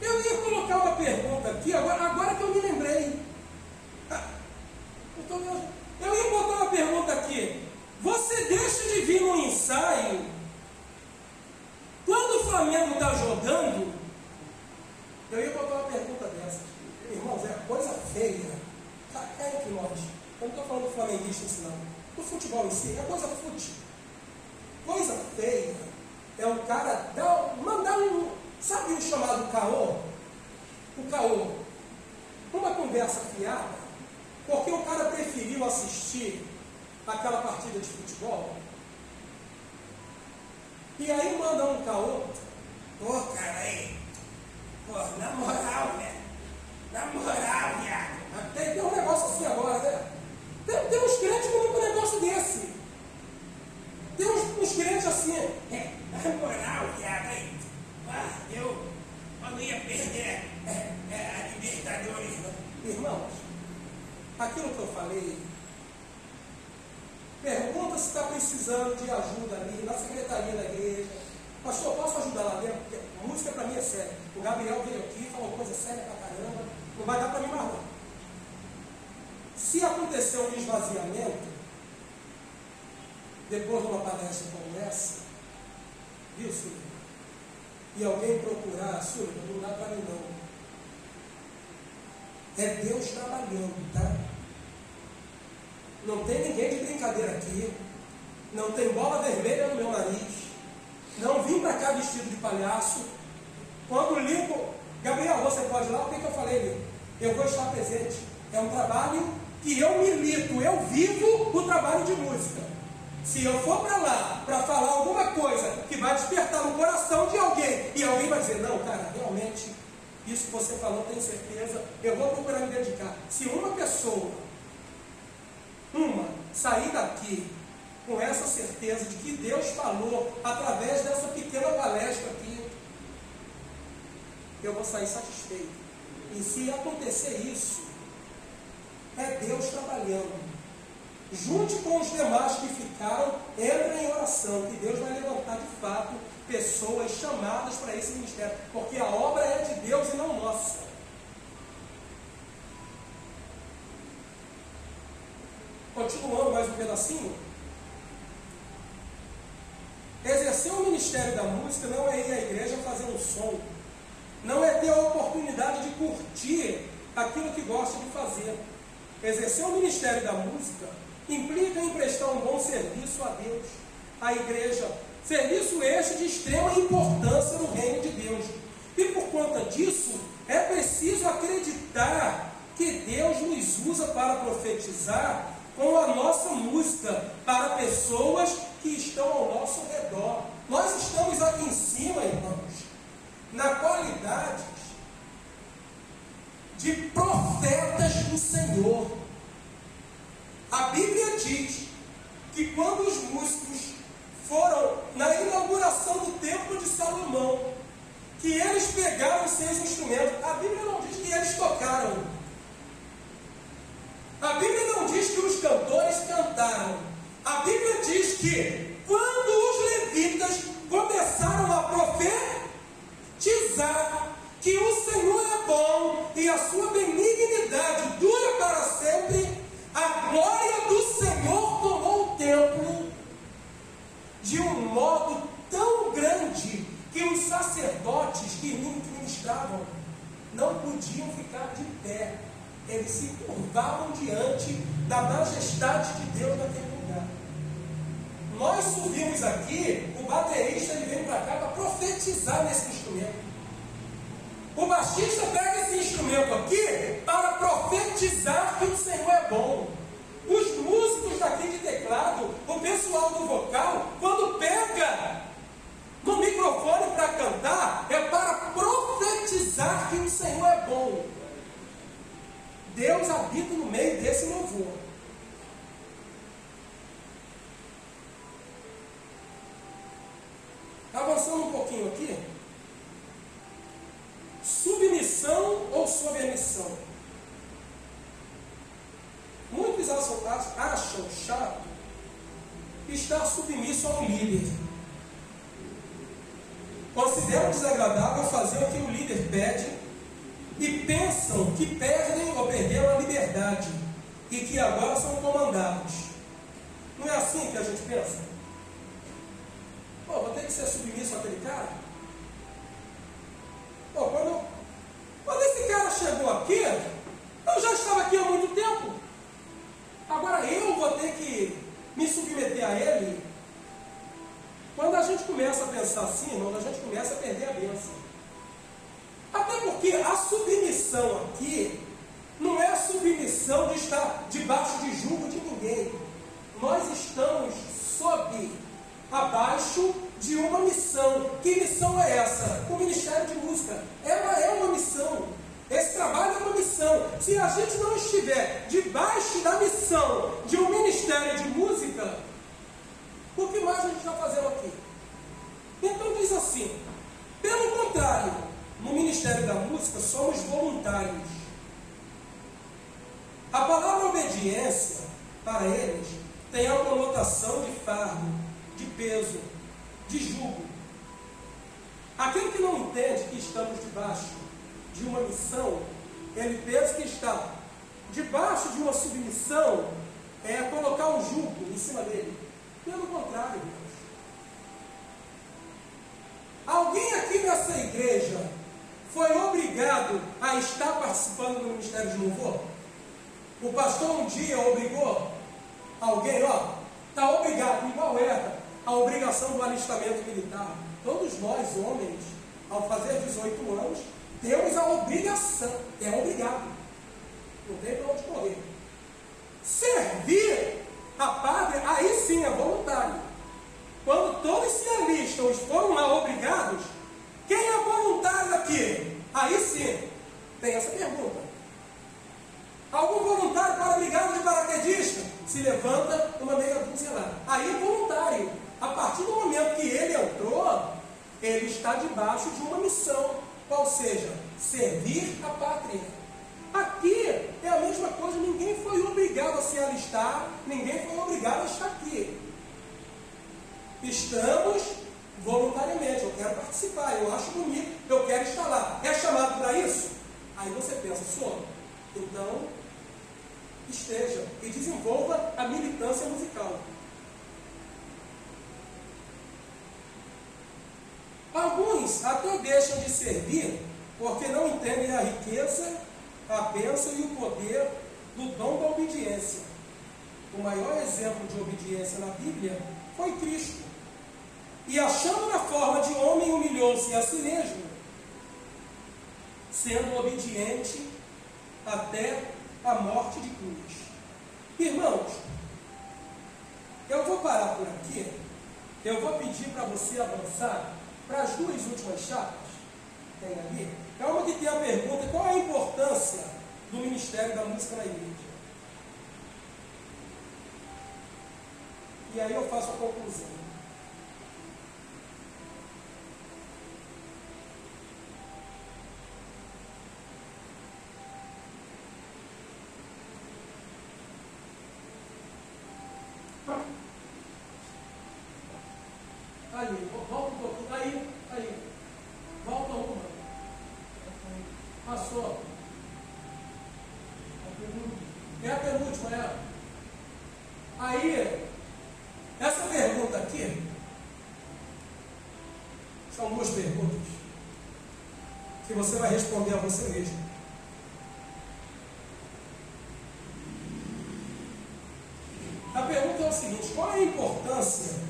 Eu ia colocar uma pergunta aqui, agora que eu me lembrei. Eu ia botar uma pergunta aqui. Você deixa de vir no ensaio quando o Flamengo está jogando? Eu ia botar uma pergunta dessas. Irmãos, é coisa feia. Cá entre nós. Eu não estou falando do flamenguista em si, não. Do futebol em si, é coisa fútil. Coisa feia é o cara mandar um. Sabe o chamado caô? O caô. Uma conversa fiada, porque o cara preferiu assistir aquela partida de futebol. E aí manda um caô. Pô, cara, aí. Pô, na moral, né? Na moral, viado. Tem um negócio assim agora, né? Tem uns crentes que não tem um negócio desse. Tem uns crentes assim. Na moral, viado, aí. Eu não ia perder a Libertadores. Irmãos, aquilo que eu falei, pergunta se está precisando de ajuda ali, na secretaria da igreja. Pastor, posso ajudar lá dentro? Porque a música para mim é séria. O Gabriel veio aqui, falou coisa séria pra caramba, não vai dar para mim mais não. Se acontecer um esvaziamento, depois de uma palestra como essa, viu, senhor? E alguém procurar, senhor, não dá para mim não. É Deus trabalhando, tá? Não tem ninguém de brincadeira aqui. Não tem bola vermelha no meu nariz. Não vim para cá vestido de palhaço. Quando ligo, Gabriel, você pode ir lá? O que eu falei, Ligo? Eu vou estar presente. É um trabalho que eu milito, eu vivo o trabalho de música. Se eu for para lá para falar alguma coisa que vai despertar no coração de alguém, e alguém vai dizer, não, cara, realmente, isso que você falou, tenho certeza, eu vou procurar me dedicar. Se uma pessoa, sair daqui com essa certeza de que Deus falou através dessa pequena palestra aqui, eu vou sair satisfeito. E se acontecer isso, é Deus trabalhando. Junte com os demais que ficaram, entre em oração, que Deus vai levantar de fato pessoas chamadas para esse ministério, porque a obra é de Deus e não nossa. Continuando mais um pedacinho. Exercer o ministério da música não é ir à igreja fazer um som, não é ter a oportunidade de curtir aquilo que gosta de fazer. Exercer o ministério da música implica em prestar um bom serviço a Deus, à igreja, serviço este de extrema importância no reino de Deus. E por conta disso, é preciso acreditar que Deus nos usa para profetizar com a nossa música para pessoas que estão ao nosso redor. Nós estamos aqui em cima, irmãos, na qualidade de profetas do Senhor. A Bíblia diz que quando os músicos foram na inauguração do templo de Salomão, que eles pegaram os seus instrumentos, a Bíblia não diz que eles tocaram. A Bíblia não diz que os cantores cantaram. A Bíblia diz que quando os levitas começaram a profetizar que o Senhor é bom e a sua benignidade dura para sempre, a glória do Senhor tomou o templo de um modo tão grande que os sacerdotes que ministravam não podiam ficar de pé. Eles se curvavam diante da majestade de Deus naquele lugar. Nós subimos aqui, o baterista ele vem para cá para profetizar nesse instrumento. O baixista pega esse instrumento aqui para profetizar que o Senhor é bom. Os músicos daqui de teclado, o pessoal do vocal, quando pega no microfone para cantar, é para profetizar que o Senhor é bom. Deus habita no meio desse louvor. Avançando um pouquinho aqui. Submissão ou sobermissão? Muitos acham chato estar submisso a um líder. Consideram desagradável fazer o que o líder pede e pensam que perdem ou perderam a liberdade e que agora são comandados. Não é assim que a gente pensa? Pô, vou ter que ser submisso àquele cara? Pô, quando esse cara chegou aqui, eu já estava aqui há muito tempo. Agora eu vou ter que me submeter a ele. Quando a gente começa a pensar assim, irmão, a gente começa a perder a bênção. Até porque a submissão aqui não é a submissão de estar debaixo de julgo de ninguém. Nós estamos abaixo de uma missão. Que missão é essa? O Ministério de Música. Ela é uma missão. Esse trabalho é uma missão. Se a gente não estiver debaixo da missão de um Ministério de Música, o que mais a gente está fazendo aqui? Então diz assim, pelo contrário, no Ministério da Música somos voluntários. A palavra obediência, para eles, tem a conotação de fardo, de peso, de jugo. Aquele que não entende que estamos debaixo de uma missão, ele pensa que está debaixo de uma submissão, é colocar um jugo em cima dele. Pelo contrário, irmãos. Alguém aqui nessa igreja foi obrigado a estar participando do Ministério de Louvor? O pastor um dia obrigou alguém, está obrigado, igual era a obrigação do alistamento militar. Todos nós, homens, ao fazer 18 anos, temos a obrigação, é obrigado. Não tem para onde correr. Servir a pátria, aí sim é voluntário. Quando todos se alistam e foram lá obrigados, quem é voluntário aqui? Aí sim, tem essa pergunta. Algum voluntário para brigada de paraquedista? Se levanta uma meia dúzia lá. Aí é voluntário. A partir do momento que ele entrou, ele está debaixo de uma missão, qual seja, servir a pátria. Aqui é a mesma coisa, ninguém foi obrigado a se alistar, ninguém foi obrigado a estar aqui. Estamos voluntariamente, eu quero participar, eu acho bonito, eu quero estar lá. É chamado para isso? Aí você pensa, sou. Então, esteja e desenvolva a militância musical. Alguns até deixam de servir porque não entendem a riqueza, a bênção e o poder do dom da obediência. O maior exemplo de obediência na Bíblia foi Cristo. E achando na forma de homem, humilhou-se a si mesmo, sendo obediente até a morte de cruz. Irmãos, eu vou parar por aqui. Eu vou pedir para você avançar para as duas últimas chapas. Tem ali. É uma que tem a pergunta: qual a importância do Ministério da Música na igreja? E aí eu faço a conclusão. Ali, volta um pouquinho. Aí. Volta uma. Passou. É a penúltima, é. Aí, essa pergunta aqui, são duas perguntas que você vai responder a você mesmo. A pergunta é o seguinte: qual é a importância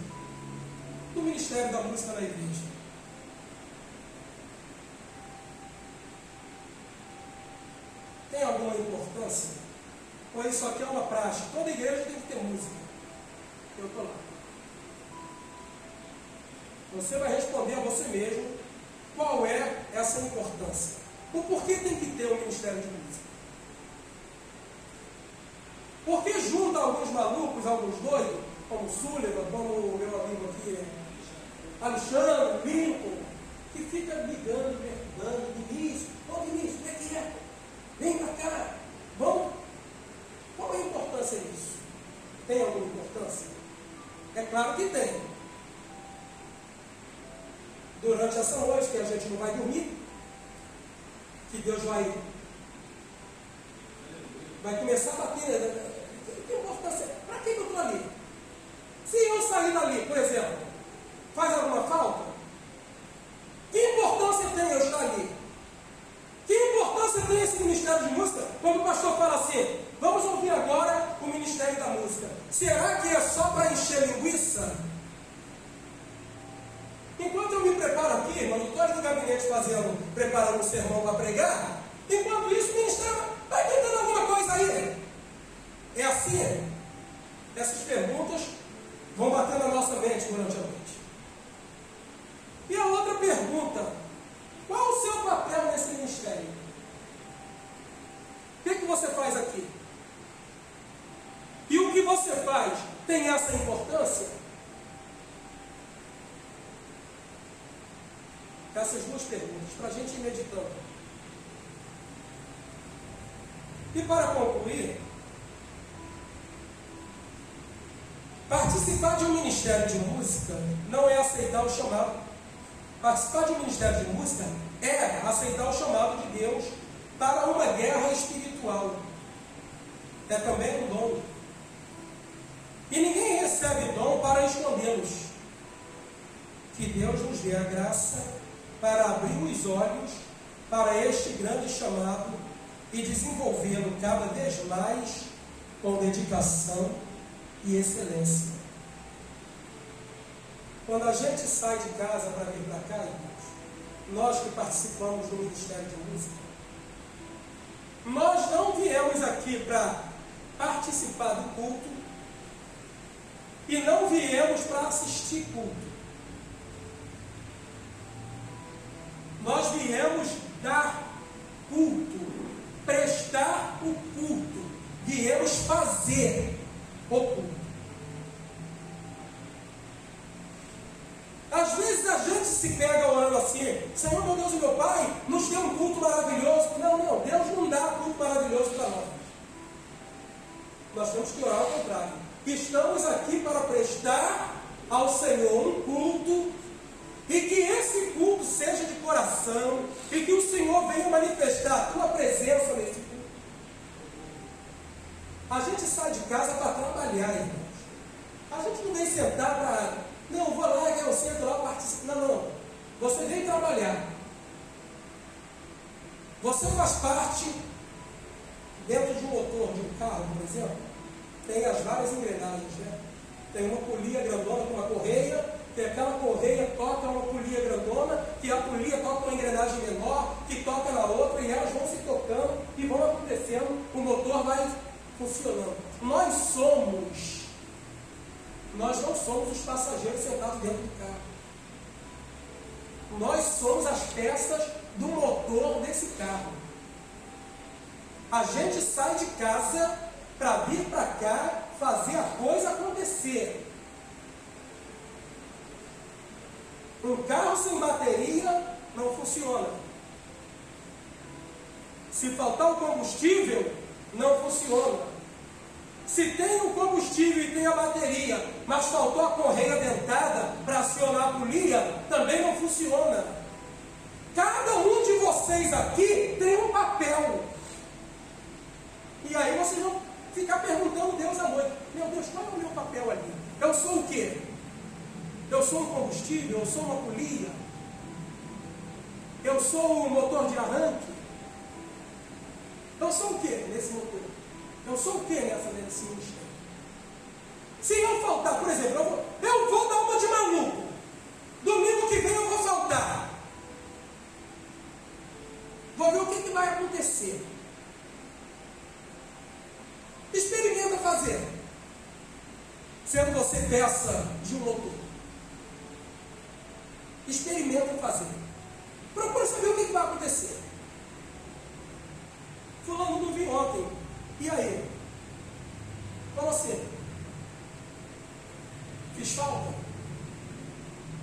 do Ministério da Música na igreja? Tem alguma importância? Ou isso aqui é uma prática? Toda igreja tem que ter música. Eu estou lá. Você vai responder a você mesmo qual é essa importância. O porquê tem que ter um Ministério de Música? Porque junta alguns malucos, alguns doidos, como Sullivan, como o meu amigo aqui, Alexandre, Lincoln, que fica ligando, perguntando, Vinícius, ô Vinícius, como é que é? Vem para cá, vamos? Qual é a importância disso? Tem alguma importância? É claro que tem. Durante essa noite, que a gente não vai dormir, que Deus vai começar a bater. Que importância? Para que eu estou ali? Se eu sair dali, por exemplo, faz alguma falta? Que importância tem eu estar ali? Que importância tem esse Ministério de Música? Quando o pastor fala assim: vamos ouvir agora o Ministério da Música. Será que é só para encher linguiça? Enquanto eu me preparo aqui, no auditório do gabinete, preparando um sermão para pregar, enquanto isso o Ministério vai tentando alguma coisa aí. É assim? Essas perguntas vão bater na nossa mente durante a noite. E a outra pergunta: qual o seu papel nesse ministério? O que você faz aqui? E o que você faz tem essa importância? Essas duas perguntas, para a gente ir meditando. E para concluir, participar de um ministério de música não é aceitar o chamado. Participar de um ministério de música é aceitar o chamado de Deus para uma guerra espiritual. É também um dom. E ninguém recebe dom para escondê-los. Que Deus nos dê a graça para abrir os olhos para este grande chamado e desenvolvê-lo cada vez mais com dedicação e excelência. Quando a gente sai de casa para vir para cá, irmãos, nós que participamos do Ministério de Música, nós não viemos aqui para participar do culto e não viemos para assistir culto. Nós viemos dar culto, prestar o culto, viemos fazer o culto. se pega orando assim: Senhor, meu Deus e meu Pai, nos dê um culto maravilhoso. Não, Deus não dá culto maravilhoso para nós. Nós temos que orar ao contrário. Estamos aqui para prestar ao Senhor um culto, e que esse culto seja de coração, e que o Senhor venha manifestar a tua presença nesse culto. A gente sai de casa para trabalhar, irmãos. A gente não vem sentar para, não, vou lá, eu sento lá, participo. Não. Você vem trabalhar. Você faz parte, dentro de um motor de um carro, por exemplo, tem as várias engrenagens, né? Tem uma polia grandona com uma correia, que aquela correia toca uma polia grandona, que a polia toca uma engrenagem menor, que toca na outra, e elas vão se tocando e vão acontecendo, o motor vai funcionando. Nós não somos os passageiros sentados dentro do carro. Nós somos as peças do motor desse carro. A gente sai de casa para vir para cá fazer a coisa acontecer. Um carro sem bateria não funciona. Se faltar o combustível, não funciona. Se tem o combustível e tem a bateria, mas faltou a correia dentada para acionar a polia, também não funciona. Cada um de vocês aqui tem um papel. E aí vocês vão ficar perguntando a Deus à noite: meu Deus, qual é o meu papel ali? Eu sou o quê? Eu sou um combustível? Eu sou uma polia? Eu sou um motor de arranque? Eu sou o quê nesse motor? Eu sou o quê nesse ministério? Se eu faltar, por exemplo, eu vou dar uma de maluco. Domingo que vem eu vou faltar. Vou ver o que vai acontecer. Experimenta fazer. Sendo você peça de um motor. Experimenta fazer. Procura saber o que vai acontecer. Fulano não vi ontem. E aí? Para você? Fiz falta?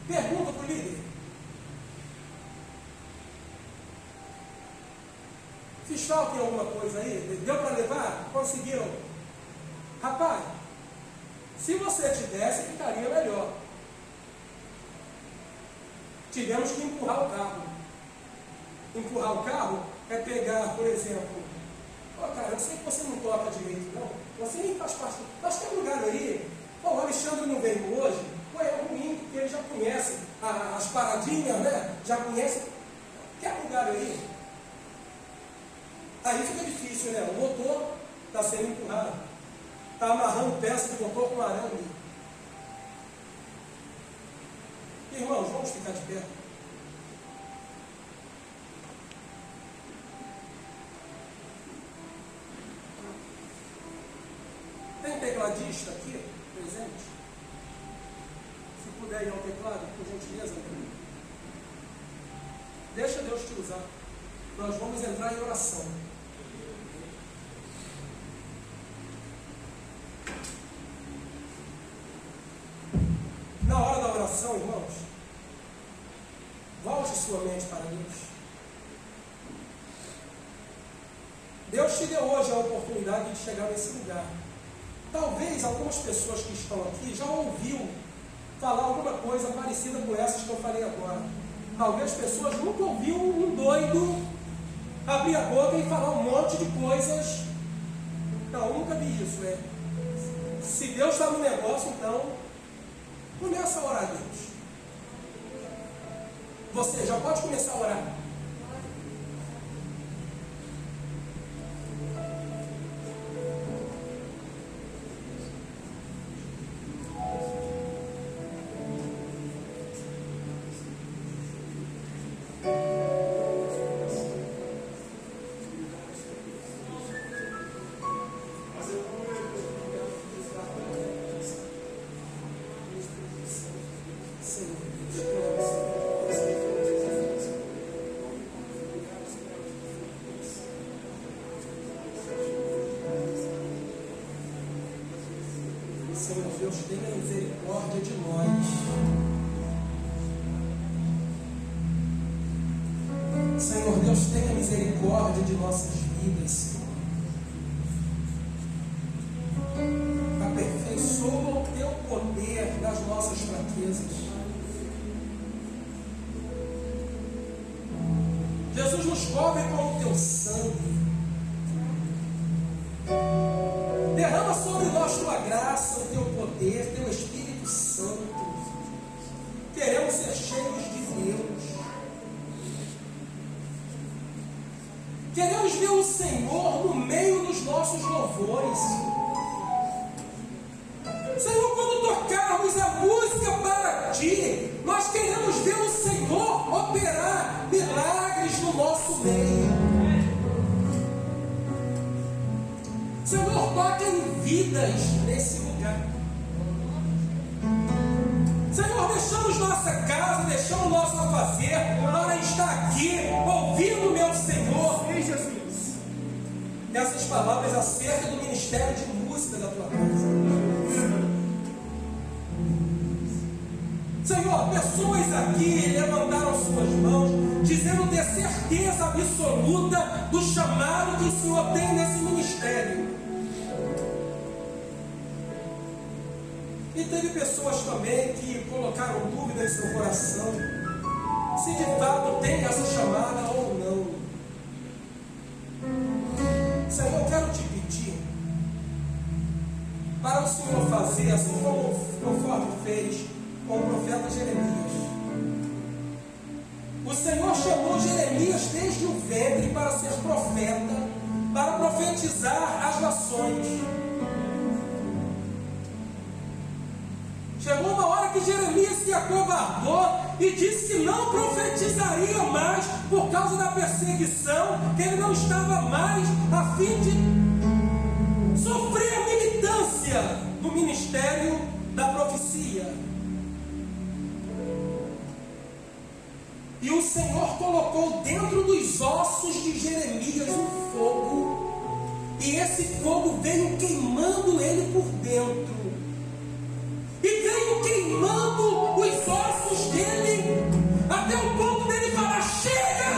Pergunta para o líder. Fiz falta em alguma coisa aí? Deu para levar? Conseguiu? Rapaz, se você tivesse, ficaria melhor. Tivemos que empurrar o carro. Empurrar o carro é pegar, por exemplo, cara, eu sei que você não toca direito, não. Você nem faz parte. Mas tem um lugar aí. O Alexandre não veio hoje. É ruim, porque ele já conhece as paradinhas, né? Já conhece. Quer lugar aí? Aí fica difícil, né? O motor está sendo empurrado. Está amarrando peça de motor com arame. Irmãos, vamos ficar de pé. Tem tecladista aqui, presente? Se puder ir ao teclado, por gentileza. Deixa Deus te usar. Nós vamos entrar em oração. Na hora da oração, irmãos, volte sua mente para Deus. Deus te deu hoje a oportunidade de chegar nesse lugar. Talvez algumas pessoas que estão aqui já ouviram falar alguma coisa parecida com essas que eu falei agora. Talvez pessoas nunca ouviram um doido abrir a boca e falar um monte de coisas. Não, eu nunca vi isso, né? Se Deus está no negócio, então começa a orar a Deus. Você já pode começar a orar. Senhor Deus, tenha misericórdia de nós. Senhor Deus, tenha misericórdia de nossas vidas, Senhor. Aperfeiçoa o teu poder nas nossas fraquezas. Jesus, nos cobre com o teu sangue. Derrama sobre nós tua graça, o teu poder, teu Espírito Santo. Queremos ser cheios de Deus. Queremos ver o Senhor no meio dos nossos louvores. Senhor, quando tocarmos a música para Ti, nós queremos ver o Senhor operar milagres no nosso meio. Senhor, toca em vidas nesse lugar. Senhor, deixamos nossa casa, deixamos nosso afazer para estar aqui ouvindo meu Senhor. Essas palavras acerca do ministério de música da tua casa. Senhor, pessoas aqui levantaram suas mãos, dizendo ter certeza absoluta do chamado que o Senhor tem nesse ministério. E teve pessoas também que colocaram dúvida em seu coração, se de fato tem essa chamada ou não. Senhor, eu quero te pedir, para o Senhor fazer assim conforme fez com o profeta Jeremias. O Senhor chamou Jeremias desde o ventre para ser profeta, para profetizar as nações. Chegou uma hora que Jeremias se acovardou e disse que não profetizaria mais por causa da perseguição, que ele não estava mais a fim de sofrer a militância do ministério da profecia. E o Senhor colocou dentro dos ossos de Jeremias um fogo, e esse fogo veio queimando ele por dentro. E veio queimando os ossos dele, até o ponto dele falar: chega,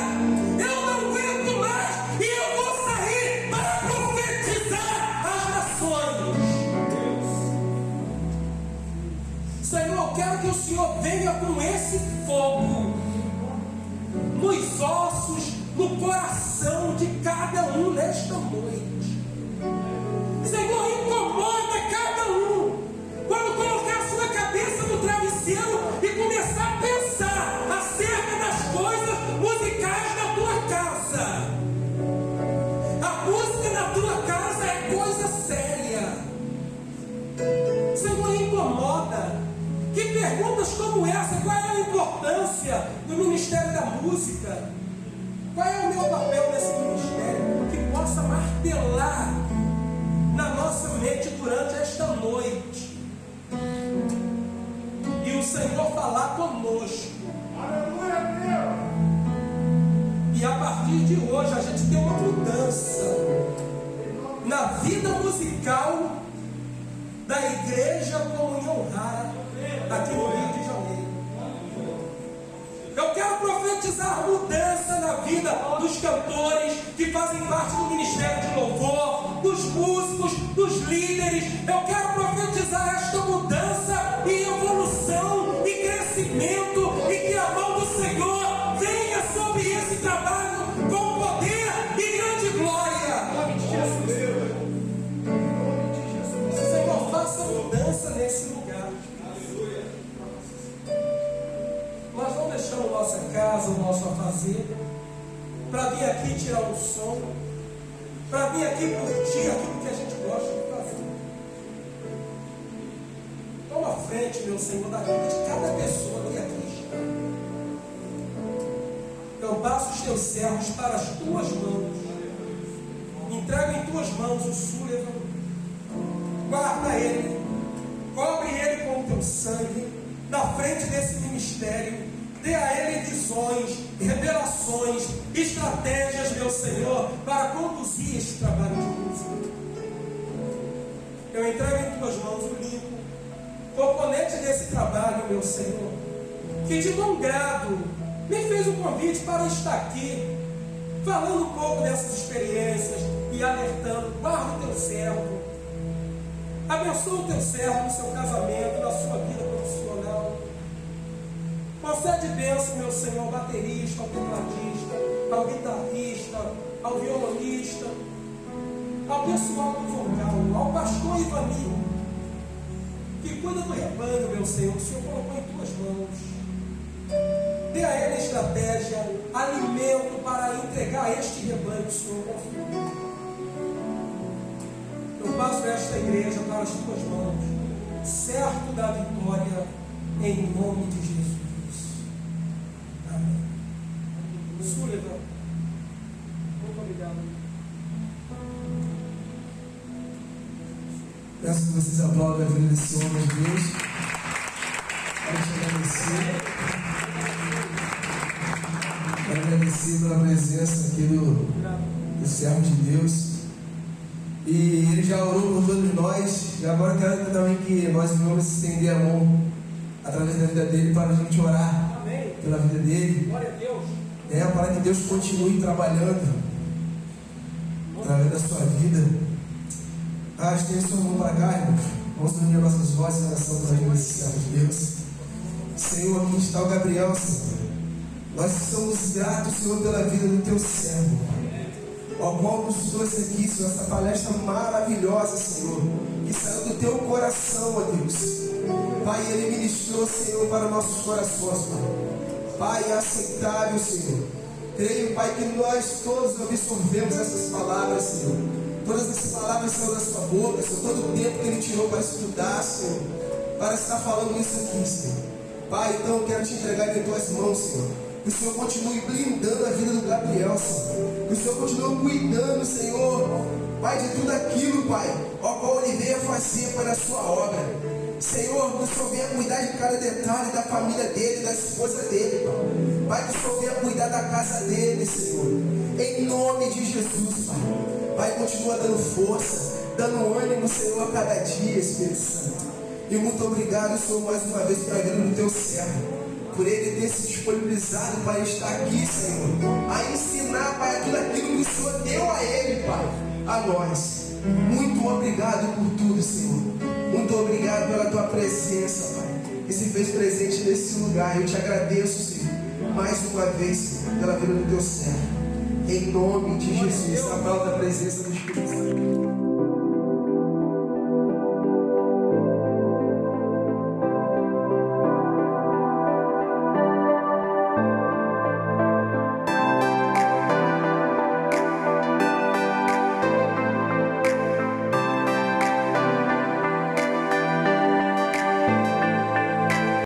eu não aguento mais, e eu vou sair para profetizar as nações. Senhor, eu quero que o Senhor venha com esse fogo nos ossos, no coração de cada um nesta noite. Senhor, incomoda cada um quando colocar a sua cabeça no travesseiro e começar a pensar acerca das coisas musicais da tua casa. A música na tua casa é coisa séria. Senhor, incomoda. Que perguntas como essa: qual é a importância do ministério da música? Qual é o meu papel nesse ministério? Que possa martelar na nossa mente durante esta noite. E o Senhor falar conosco. Aleluia, Deus! E a partir de hoje a gente tem uma mudança na vida musical da Igreja Comunhão Rara aqui no Rio de Janeiro. Eu quero profetizar mudança na vida dos cantores que fazem parte do ministério de louvor, dos músicos, dos líderes. Eu quero profetizar esta mudança e evolução e crescimento, e que a mão do Senhor venha sobre esse trabalho com poder e grande glória. Senhor, faça mudança nesse lugar. Nós não deixamos nossa casa, o nosso afazer, para vir aqui tirar um som, para vir aqui curtir aquilo que a gente gosta de fazer. Toma frente, meu Senhor, da vida de cada pessoa que aqui está. Eu passo os teus servos para as tuas mãos. Entrego em tuas mãos o Sullivan. Guarda ele, cobre ele com o teu sangue, na frente desse ministério. Dê a ele visões, revelações, estratégias, meu Senhor, para conduzir este trabalho de música. Eu entrego em tuas mãos o Lincoln, componente desse trabalho, meu Senhor, que de bom grado me fez um convite para estar aqui, falando um pouco dessas experiências e alertando. Guarda o teu servo, abençoa o teu servo no seu casamento, na sua vida profissional. Concede bênção, meu Senhor, ao baterista, ao tecladista, ao guitarrista, ao violonista, ao pessoal do vocal, ao pastor Ivanir, que cuida do rebanho, meu Senhor, o Senhor colocou em tuas mãos. Dê a ele estratégia, alimento para entregar a este rebanho que o Senhor confiou. Eu passo esta igreja para as tuas mãos, certo da vitória, em nome de Jesus. Amém. Sullivan, muito obrigado. Peço que vocês aplaudam a vida desse homem de Deus. Quero te agradecer. Quero agradecer pela presença aqui do servo de Deus. E ele já orou por todos nós. E agora quero também que nós vamos estender a mão através da vida dele para a gente orar. Amém. Pela vida dele. Glória a Deus. Para que Deus continue trabalhando através da sua vida. Estende sua mão para cá, irmãos. Vamos unir nossas vozes em oração para a vida desse servo de Deus. Senhor, aqui está o Gabriel, Senhor. Nós somos gratos, Senhor, pela vida do teu servo, ao qual nos trouxe aqui, Senhor, essa palestra maravilhosa, Senhor, que saiu do teu coração, ó Deus. Pai, ele ministrou, Senhor, para nossos corações, Pai. Pai, é aceitável, Senhor. Creio, Pai, que nós todos absorvemos essas palavras, Senhor. Todas essas palavras são da sua boca, Senhor. Todo o tempo que ele tirou para estudar, Senhor, para estar falando isso aqui, Senhor. Pai, então eu quero te entregar em tuas mãos, Senhor. Que o Senhor continue blindando a vida do Gabriel, Senhor. Que o Senhor continue cuidando, Senhor, Pai, de tudo aquilo, Pai, ao qual ele veio fazer para a sua obra. Senhor, que o Senhor venha cuidar de cada detalhe da família dele, da esposa dele, Pai. Pai, que o Senhor venha cuidar da casa dele, Senhor. Em nome de Jesus, Pai. Pai, continua dando força, dando ânimo, Senhor, a cada dia, Espírito Santo. E muito obrigado, Senhor, mais uma vez pela vida do teu servo, por ele ter se disponibilizado para estar aqui, Senhor, a ensinar, Pai, aquilo que o Senhor deu a ele, Pai, a nós. Muito obrigado por tudo, Senhor. Muito obrigado pela tua presença, Pai, que se fez presente nesse lugar. Eu te agradeço, Senhor, mais uma vez, Senhor, pela vida do teu servo. Em nome de Jesus, aplauda a presença do Espírito Santo.